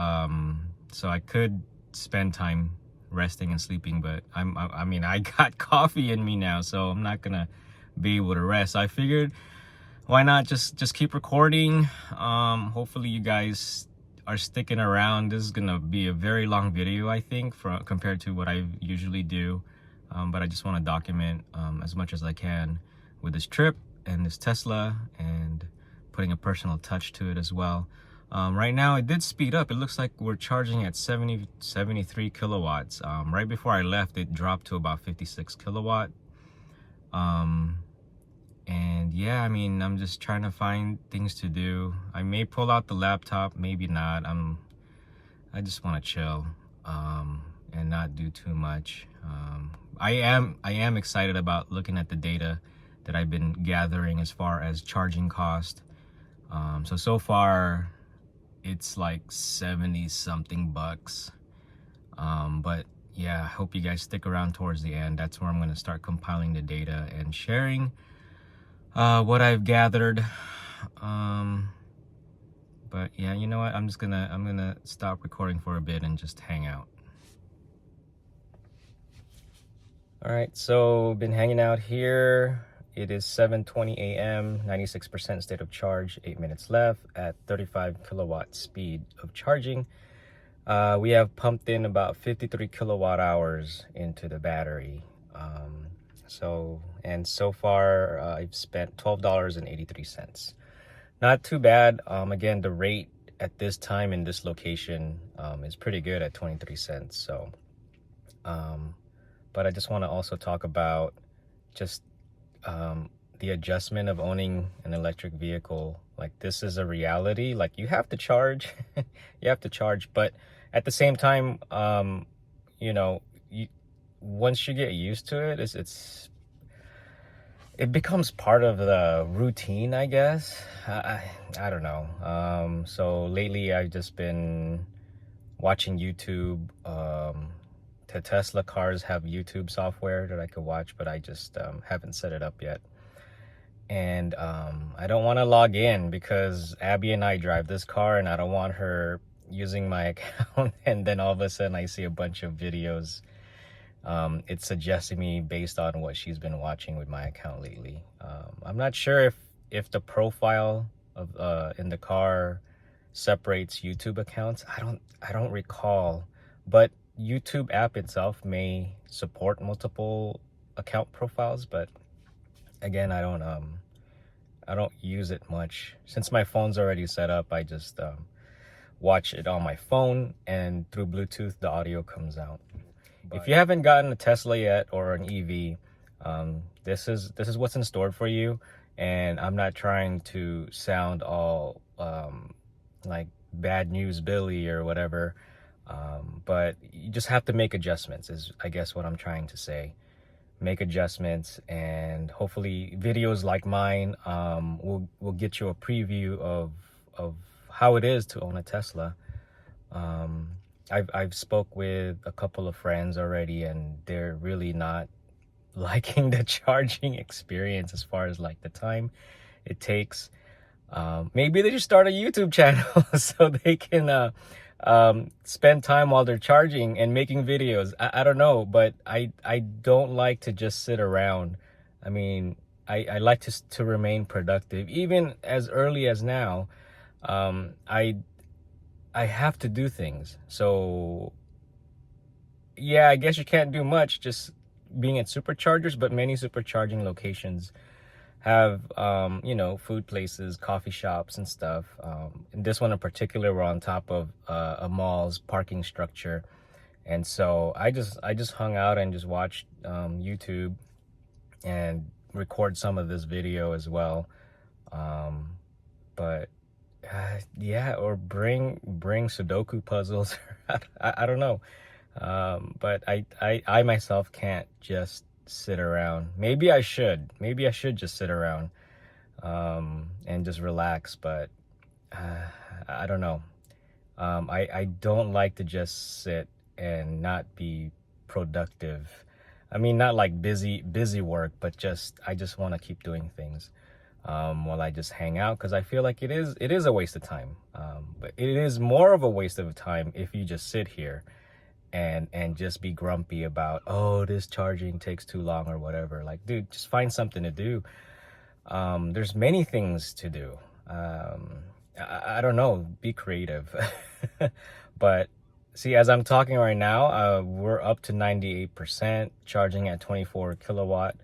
so I could spend time resting and sleeping, but I mean, I got coffee in me now, so I'm not gonna be able to rest. So I figured, why not just keep recording. Hopefully you guys are sticking around. This is gonna be a very long video, I think, compared to what I usually do. But I just want to document as much as I can with this trip and this Tesla, and putting a personal touch to it as well. Right now it did speed up. It looks like we're charging at 73 kilowatts. Right before I left, it dropped to about 56 kilowatt. And yeah, I mean, I'm just trying to find things to do. I may pull out the laptop, maybe not. I just want to chill and not do too much. I am excited about looking at the data that I've been gathering as far as charging cost. So far it's like 70 something bucks. But yeah, I hope you guys stick around towards the end. That's where I'm going to start compiling the data and sharing what I've gathered. But yeah, you know what, I'm gonna stop recording for a bit and just hang out. All right, so been hanging out here. It is 7:20 a.m., 96% state of charge, 8 minutes left at 35 kilowatt speed of charging. We have pumped in about 53 kilowatt hours into the battery. So far I've spent $12.83. Not too bad. Again, the rate at this time in this location is pretty good at 23 cents. So, but I just want to also talk about just the adjustment of owning an electric vehicle. Like, this is a reality. Like, you have to charge, you have to charge, but at the same time, you know, once you get used to it, it becomes part of the routine, I guess. I don't know. So lately I've just been watching YouTube. The Tesla cars have YouTube software that I could watch, but I just haven't set it up yet. And I don't want to log in because Abby and I drive this car, and I don't want her using my account and then all of a sudden I see a bunch of videos. It's suggesting me based on what she's been watching with my account lately. I'm not sure if the profile of in the car separates YouTube accounts. I don't recall, but YouTube app itself may support multiple account profiles, but again, I don't use it much. Since my phone's already set up, I just watch it on my phone, and through Bluetooth the audio comes out. But if you haven't gotten a Tesla yet or an EV, this is what's in store for you. And I'm not trying to sound all like bad news Billy or whatever, but you just have to make adjustments, is I guess what I'm trying to say. Make adjustments, and hopefully videos like mine will get you a preview of how it is to own a Tesla. I've spoke with a couple of friends already, and they're really not liking the charging experience as far as like the time it takes. Maybe they just start a YouTube channel so they can spend time while they're charging and making videos. I don't know, but I don't like to just sit around. I mean, I like to remain productive, even as early as now. I have to do things. So yeah, I guess you can't do much just being at superchargers, but many supercharging locations have you know, food places, coffee shops and stuff. And this one in particular, we're on top of a mall's parking structure, and so I just hung out and just watched YouTube and record some of this video as well. But yeah, or bring Sudoku puzzles. I don't know. But I myself can't just sit around. Maybe I should just sit around and just relax, but I don't know. I don't like to just sit and not be productive. I mean, not like busy work, but I just want to keep doing things while I just hang out, because I feel like it is a waste of time. But it is more of a waste of time if you just sit here and just be grumpy about, oh, this charging takes too long or whatever. Like, dude, just find something to do. There's many things to do. I don't know, be creative. But see, as I'm talking right now, we're up to 98%, charging at 24 kilowatt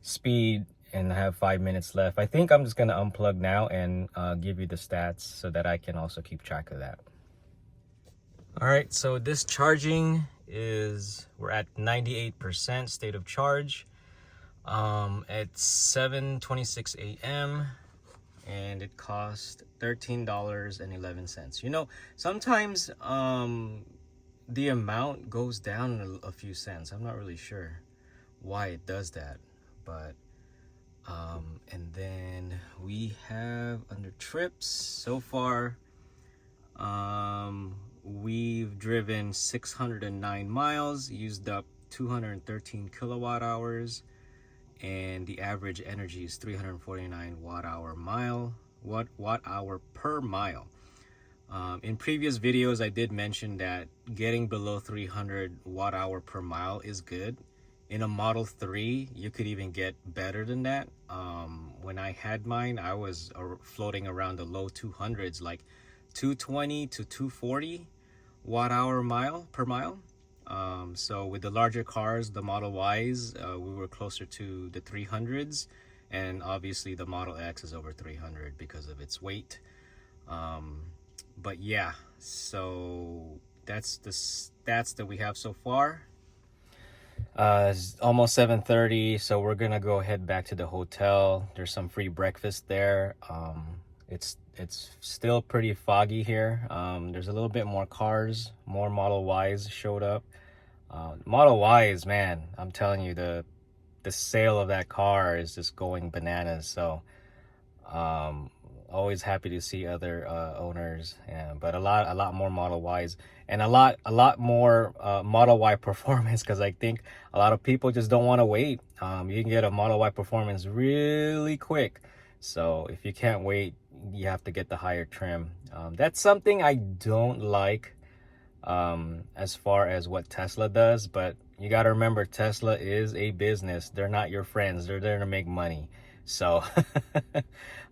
speed, and I have 5 minutes left. I think I'm just gonna unplug now and give you the stats so that I can also keep track of that. All right, so this charging we're at 98% state of charge at 7:26 a.m. and it cost $13.11. You know, sometimes the amount goes down a few cents. I'm not really sure why it does that, but and then we have under trips so far, we've driven 609 miles, used up 213 kilowatt hours, and the average energy is 349 watt hour per mile. In previous videos, I did mention that getting below 300 watt hour per mile is good. In a Model 3, you could even get better than that. When I had mine, I was floating around the low 200s, like 220 to 240 watt hour per mile. So with the larger cars, the Model Ys, we were closer to the 300s, and obviously the Model X is over 300 because of its weight. But yeah, so that's the stats that we have so far. It's almost 7:30, so we're gonna go head back to the hotel. There's some free breakfast there. It's still pretty foggy here. There's a little bit more cars, more Model Ys showed up. Model Ys, man, I'm telling you, the sale of that car is just going bananas. So always happy to see other owners, but a lot more Model Ys, and a lot more Model Y Performance, because I think a lot of people just don't want to wait. You can get a Model Y Performance really quick, so if you can't wait, you have to get the higher trim. That's something I don't like as far as what Tesla does, but you got to remember, Tesla is a business. They're not your friends. They're there to make money. So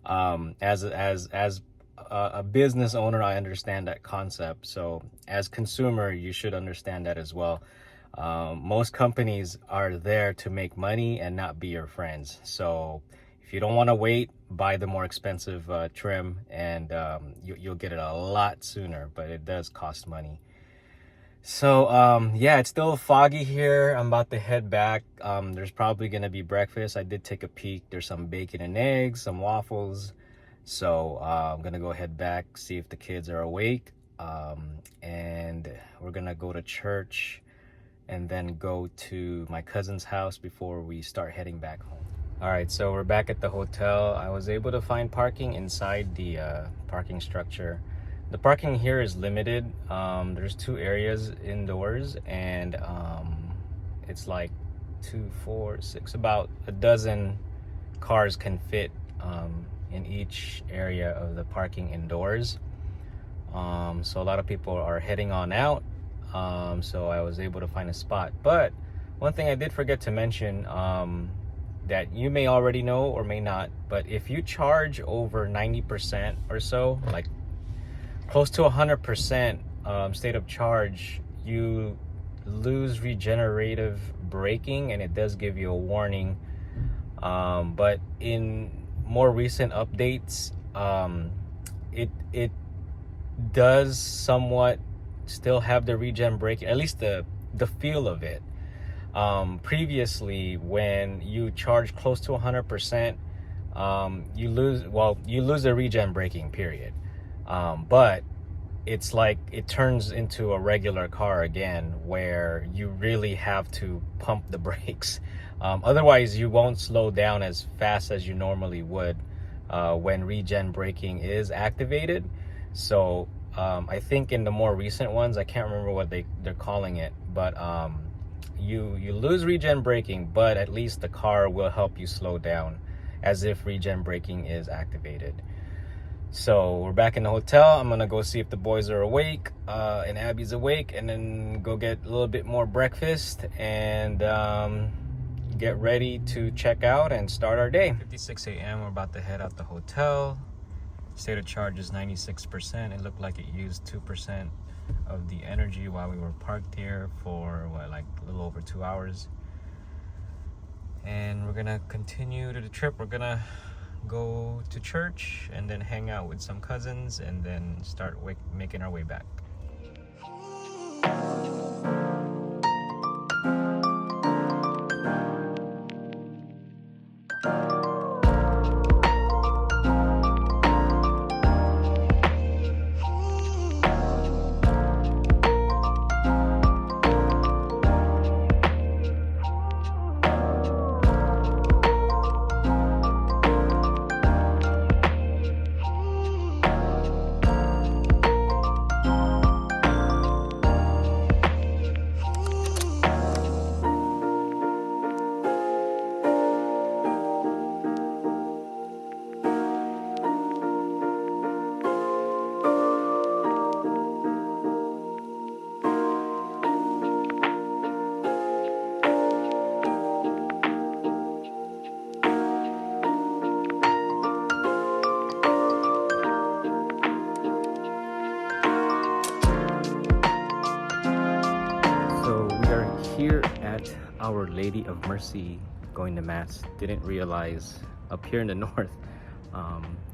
as a business owner, I understand that concept. So as consumer, you should understand that as well. Most companies are there to make money and not be your friends. So if you don't want to wait, buy the more expensive trim, and you'll get it a lot sooner, but it does cost money. So yeah, it's still foggy here. I'm about to head back. There's probably gonna be breakfast. I did take a peek. There's some bacon and eggs, some waffles. So I'm gonna go head back, see if the kids are awake, and we're gonna go to church and then go to my cousin's house before we start heading back home. All right, so we're back at the hotel. I was able to find parking inside the parking structure. The parking here is limited. There's 2 areas indoors, and it's like 2, 4, 6, about a dozen cars can fit in each area of the parking indoors. So a lot of people are heading on out. So I was able to find a spot. But one thing I did forget to mention, that you may already know or may not, but if you charge over 90% or so, like close to 100% state of charge, you lose regenerative braking, and it does give you a warning. But in more recent updates, it does somewhat still have the regen braking, at least the feel of it. Previously, when you charge close to 100%, you lose the regen braking, period. But it's like it turns into a regular car again, where you really have to pump the brakes. Otherwise, you won't slow down as fast as you normally would when regen braking is activated. So I think in the more recent ones, I can't remember what they're calling it, but you lose regen braking, but at least the car will help you slow down as if regen braking is activated. So we're back in the hotel. I'm gonna go see if the boys are awake and Abby's awake, and then go get a little bit more breakfast and get ready to check out and start our day. 56 a.m. We're about to head out the hotel. State of charge is 96%. It looked like it used 2% of the energy while we were parked here for what, like a little over 2 hours. And we're gonna continue to the trip. We're gonna go to church and then hang out with some cousins and then start making our way back. Here at Our Lady of Mercy, going to Mass. Didn't realize up here in the north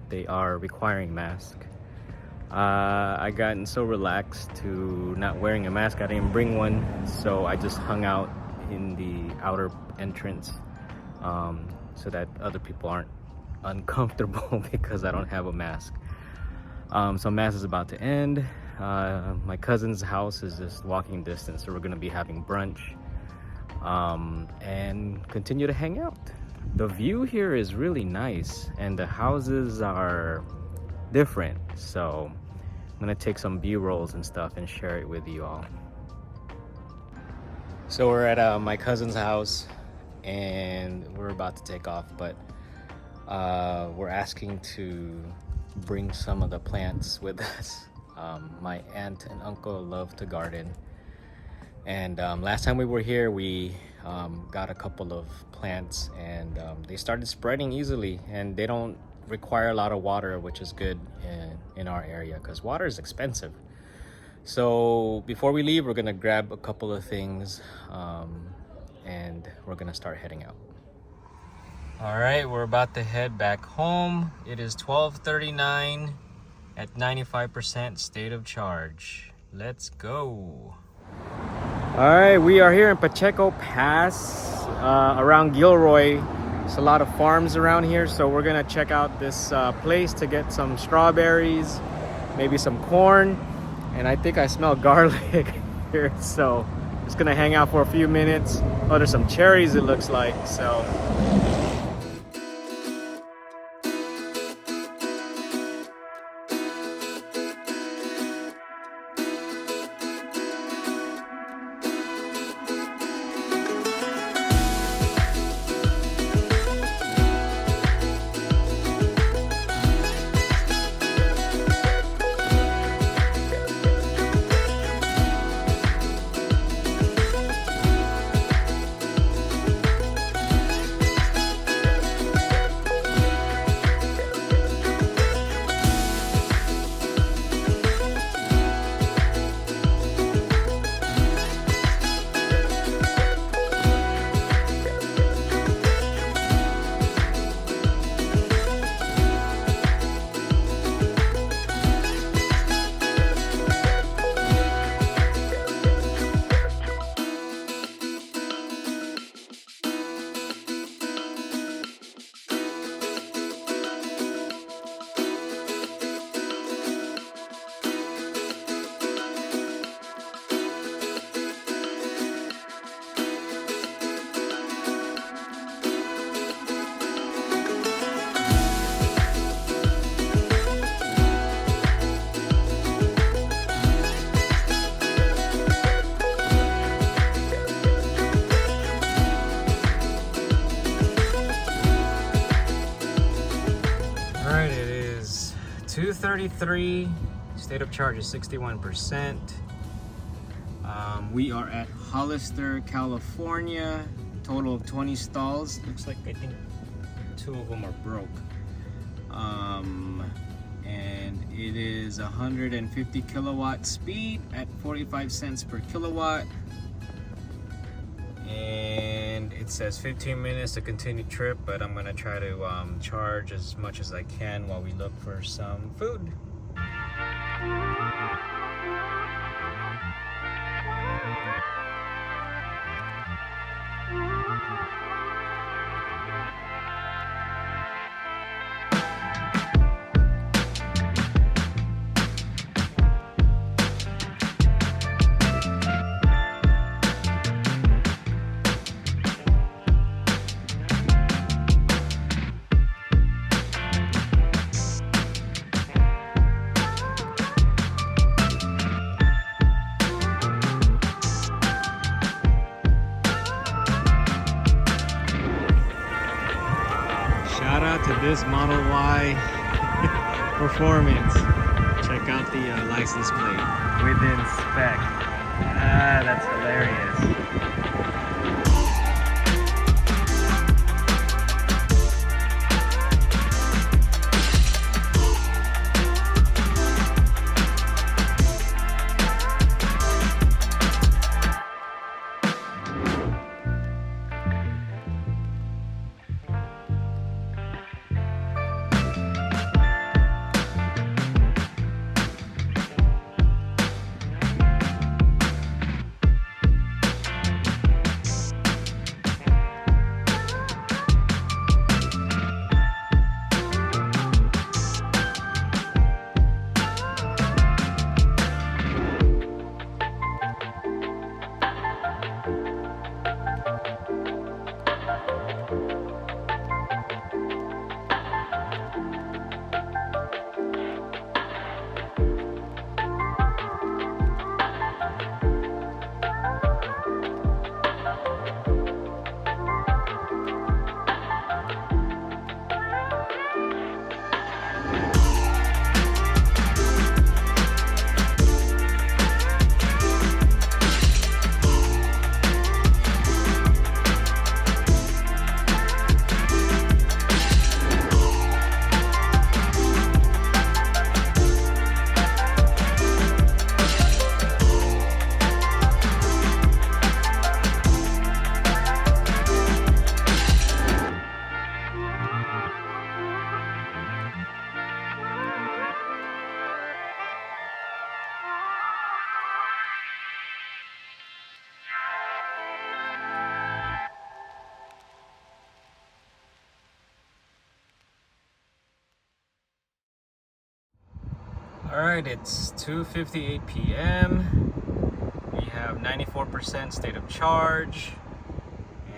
they are requiring mask. I gotten so relaxed to not wearing a mask, I didn't bring one, so I just hung out in the outer entrance so that other people aren't uncomfortable because I don't have a mask. So Mass is about to end. My cousin's house is just walking distance, so we're gonna be having brunch and continue to hang out. The view here is really nice and the houses are different, so I'm gonna take some B-rolls and stuff and share it with you all. So we're at my cousin's house and we're about to take off, but we're asking to bring some of the plants with us. My aunt and uncle love to garden, and last time we were here we got a couple of plants, and they started spreading easily, and they don't require a lot of water, which is good in our area because water is expensive. So before we leave, we're gonna grab a couple of things and we're gonna start heading out. All right, we're about to head back home. It is 12:39 at 95% state of charge. Let's go. All right, we are here in Pacheco Pass around Gilroy. There's a lot of farms around here, so we're gonna check out this place to get some strawberries, maybe some corn, and I think I smell garlic here, so just gonna hang out for a few minutes. Oh, there's some cherries it looks like, so. 233. State of charge is 61%. We are at Hollister, California. Total of 20 stalls. Looks like I think 2 of them are broke. And it is 150 kilowatt speed at 45 cents per kilowatt. And it says 15 minutes to continue trip, but I'm gonna try to charge as much as I can while we look for some food. Shout out to this Model Y performance. Check out the license plate within Spec. Ah, that's hilarious. Alright, it's 2:58 p.m. We have 94% state of charge,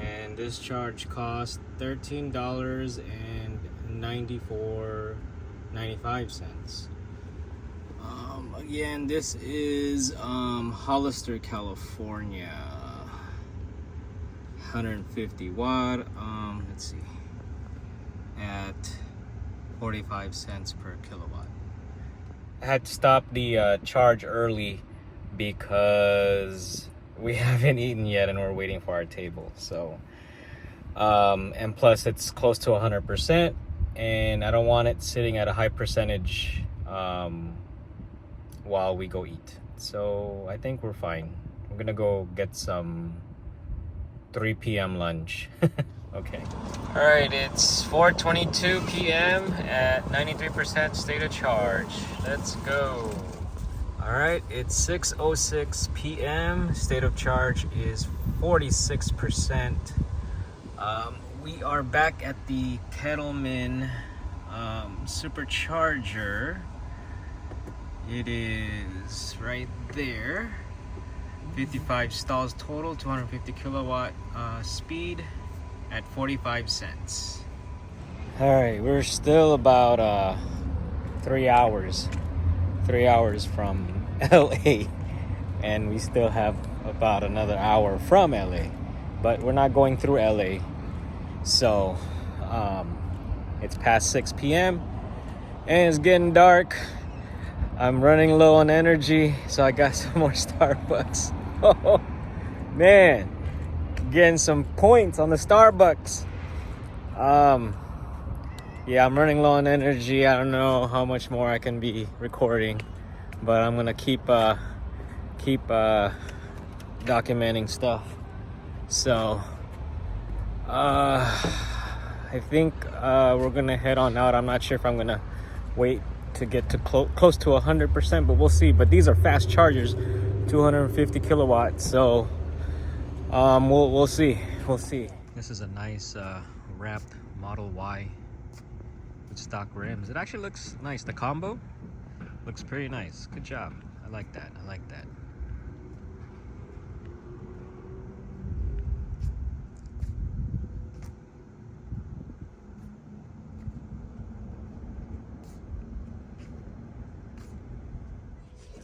and this charge cost $13.95. Again, this is Hollister, California. 150 watt. Let's see, at 45 cents per kilowatt. I had to stop the charge early because we haven't eaten yet and we're waiting for our table. So, and plus it's close to 100%, and I don't want it sitting at a high percentage while we go eat. So I think we're fine. We're gonna go get some 3 p.m. lunch. Okay. All right, it's 4:22 p.m. at 93% state of charge. Let's go. All right, it's 6:06 p.m. State of charge is 46%. We are back at the Kettleman Supercharger. It is right there. 55 stalls total, 250 kilowatt speed at 45 cents. All right, we're still about 3 hours from LA, and we still have about another hour from LA, but we're not going through LA. So it's past 6 p.m. And it's getting dark. I'm running low on energy, so I got some more Starbucks. Oh man, getting some points on the Starbucks. Yeah, I'm running low on energy. I don't know how much more I can be recording, but I'm gonna keep documenting stuff. So I think we're gonna head on out. I'm not sure if I'm gonna wait to get to close to 100%, but we'll see. But these are fast chargers, 250 kilowatts, so we'll see. This is a nice wrapped Model Y with stock rims. It actually looks nice. The combo looks pretty nice. Good job. I like that.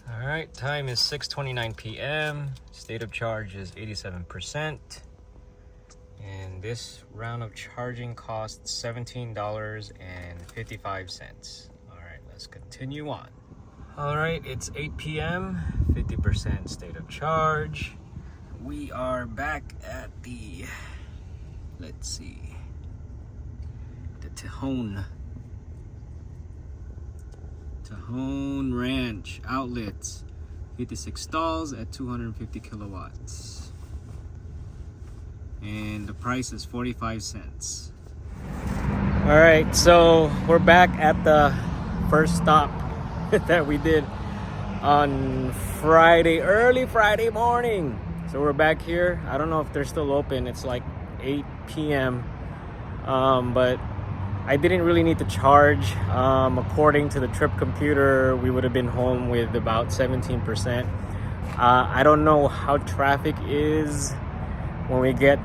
All right, time is 6:29 p.m. State of charge is 87%. And this round of charging costs $17.55. All right, let's continue on. All right, it's 8 p.m., 50% state of charge. We are back at the, let's see, the Tejon Ranch outlets. 56 stalls at 250 kilowatts. And the price is 45 cents. All right, so we're back at the first stop that we did on Friday, early Friday morning. So we're back here. I don't know if they're still open. It's like 8 p.m. But I didn't really need to charge. According to the trip computer, we would have been home with about 17%. I don't know how traffic is when we get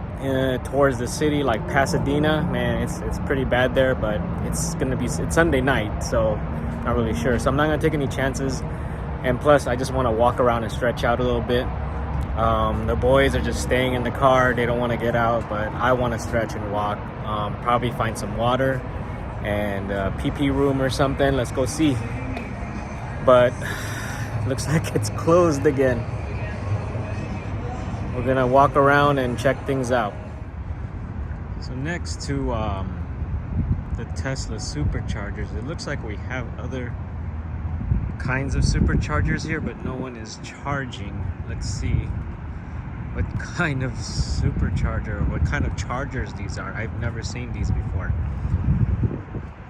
towards the city, like Pasadena. Man, it's pretty bad there, but it's Sunday night, so not really sure. So I'm not gonna take any chances. And plus, I just want to walk around and stretch out a little bit. The boys are just staying in the car. They don't want to get out, but I want to stretch and walk. Probably find some water and a pee room or something. Let's go see. But looks like it's closed again. We're gonna walk around and check things out. So next to the Tesla superchargers, it looks like we have other kinds of superchargers here, but no one is charging. Let's see what kind of supercharger, what kind of chargers these are. I've never seen these before.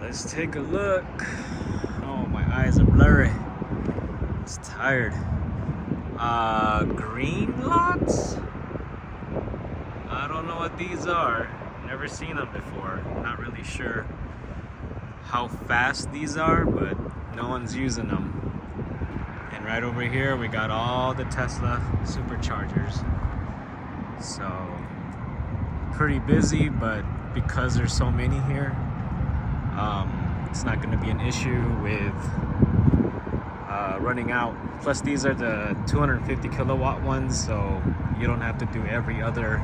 Let's take a look. Oh, my eyes are blurry. It's tired. Green lots? I don't know what these are. Never seen them before. Not really sure how fast these are, but no one's using them. And right over here we got all the Tesla superchargers. So pretty busy, but because there's so many here, it's not going to be an issue with running out. Plus these are the 250 kilowatt ones, so you don't have to do every other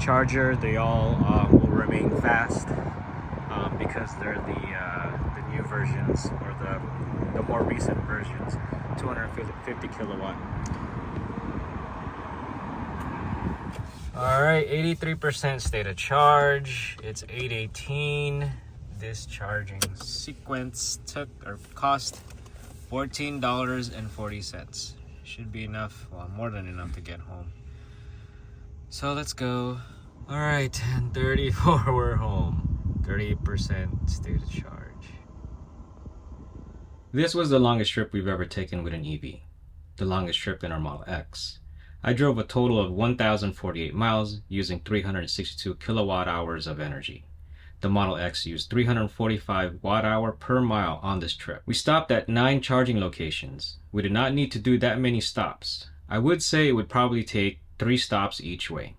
charger. They all will remain fast because they're the new versions, or the more recent versions, 250 kilowatt. All right, 83% state of charge. It's 8:18. This charging sequence cost $14.40. Should be enough, well, more than enough to get home. So let's go. All right, 10:34, we're home. 38% state of charge. This was the longest trip we've ever taken with an EV. The longest trip in our Model X. I drove a total of 1,048 miles using 362 kilowatt hours of energy. The Model X used 345 watt-hour per mile on this trip. We stopped at 9 charging locations. We did not need to do that many stops. I would say it would probably take 3 stops each way.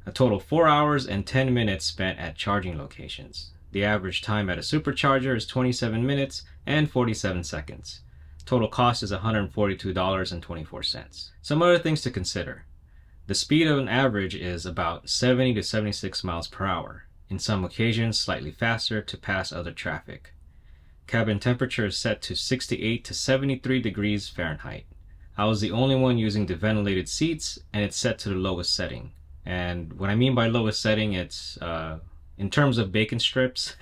A total 4 hours and 10 minutes spent at charging locations. The average time at a supercharger is 27 minutes and 47 seconds. Total cost is $142.24. Some other things to consider. The speed of an average is about 70 to 76 miles per hour. In some occasions, slightly faster to pass other traffic. Cabin temperature is set to 68 to 73 degrees Fahrenheit. I was the only one using the ventilated seats, and it's set to the lowest setting. And what I mean by lowest setting, it's in terms of bacon strips,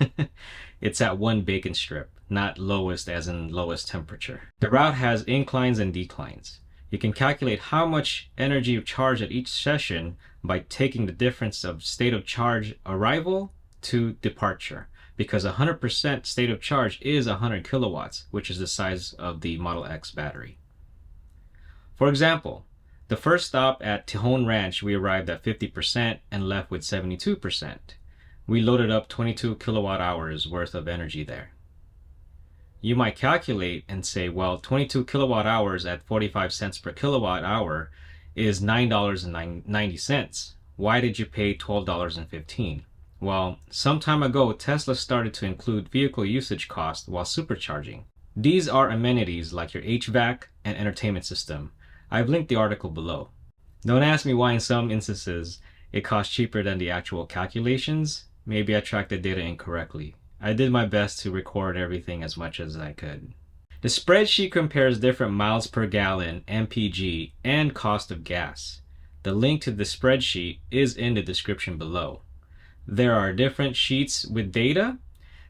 it's at 1 bacon strip, not lowest as in lowest temperature. The route has inclines and declines. You can calculate how much energy you charge at each session by taking the difference of state of charge arrival to departure, because 100% state of charge is 100 kilowatts, which is the size of the Model X battery. For example, the first stop at Tejon Ranch, we arrived at 50% and left with 72%. We loaded up 22 kilowatt hours worth of energy there. You might calculate and say, well, 22 kilowatt hours at 45 cents per kilowatt hour is $9.90. Why did you pay $12.15? Well, some time ago, Tesla started to include vehicle usage costs while supercharging. These are amenities like your HVAC and entertainment system. I've linked the article below. Don't ask me why in some instances it costs cheaper than the actual calculations. Maybe I tracked the data incorrectly. I did my best to record everything as much as I could. The spreadsheet compares different miles per gallon, MPG, and cost of gas. The link to the spreadsheet is in the description below. There are different sheets with data.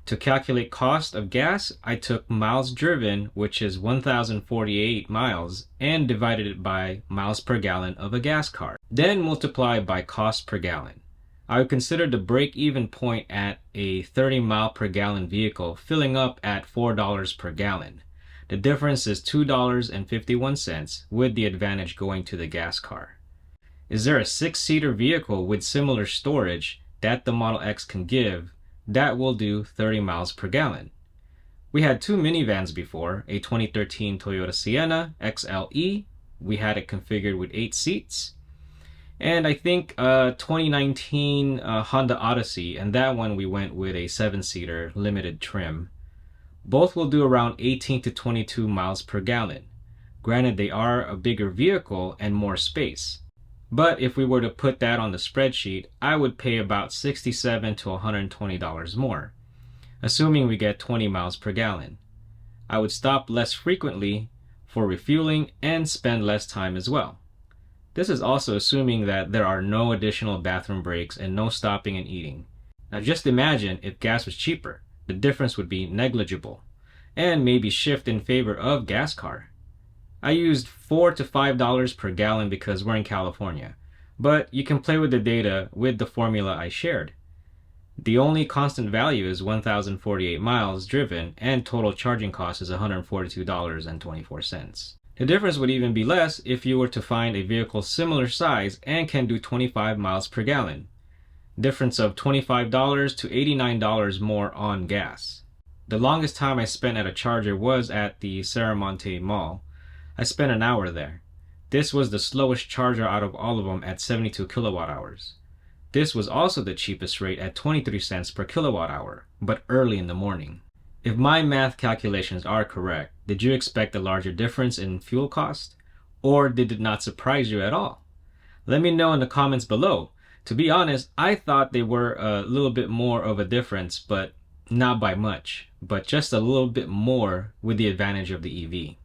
To calculate cost of gas, I took miles driven, which is 1,048 miles, and divided it by miles per gallon of a gas car. Then multiply by cost per gallon. I would consider the break-even point at a 30 mile per gallon vehicle filling up at $4 per gallon. The difference is $2.51, with the advantage going to the gas car. Is there a 6-seater vehicle with similar storage that the Model X can give that will do 30 miles per gallon? We had 2 minivans before, a 2013 Toyota Sienna XLE. We had it configured with 8 seats. And I think 2019 Honda Odyssey, and that one we went with a 7-seater limited trim. Both will do around 18 to 22 miles per gallon. Granted, they are a bigger vehicle and more space. But if we were to put that on the spreadsheet, I would pay about $67 to $120 more, assuming we get 20 miles per gallon. I would stop less frequently for refueling and spend less time as well. This is also assuming that there are no additional bathroom breaks and no stopping and eating. Now just imagine if gas was cheaper, the difference would be negligible, and maybe shift in favor of gas car. I used $4 to $5 per gallon because we're in California, but you can play with the data with the formula I shared. The only constant value is 1,048 miles driven, and total charging cost is $142.24. The difference would even be less if you were to find a vehicle similar size and can do 25 miles per gallon. Difference of $25 to $89 more on gas. The longest time I spent at a charger was at the Serramonte Mall. I spent an hour there. This was the slowest charger out of all of them at 72 kilowatt hours. This was also the cheapest rate at 23 cents per kilowatt hour, but early in the morning. If my math calculations are correct, did you expect a larger difference in fuel cost? Or did it not surprise you at all? Let me know in the comments below. To be honest, I thought they were a little bit more of a difference, but not by much, but just a little bit more with the advantage of the EV.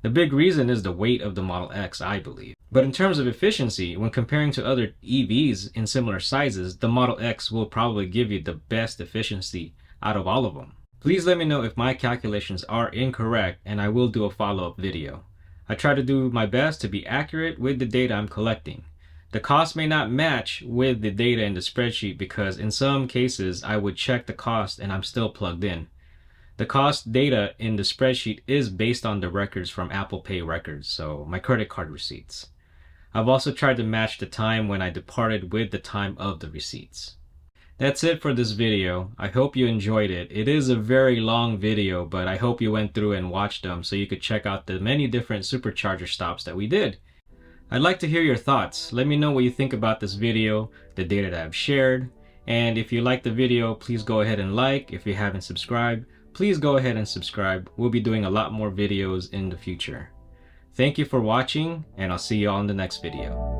The big reason is the weight of the Model X, I believe. But in terms of efficiency, when comparing to other EVs in similar sizes, the Model X will probably give you the best efficiency out of all of them. Please let me know if my calculations are incorrect, and I will do a follow-up video. I try to do my best to be accurate with the data I'm collecting. The cost may not match with the data in the spreadsheet because in some cases I would check the cost and I'm still plugged in. The cost data in the spreadsheet is based on the records from Apple Pay records, so my credit card receipts. I've also tried to match the time when I departed with the time of the receipts. That's it for this video. I hope you enjoyed it. It is a very long video, but I hope you went through and watched them so you could check out the many different supercharger stops that we did. I'd like to hear your thoughts. Let me know what you think about this video, the data that I've shared, and if you liked the video, please go ahead and like. If you haven't subscribed, please go ahead and subscribe. We'll be doing a lot more videos in the future. Thank you for watching, and I'll see you all in the next video.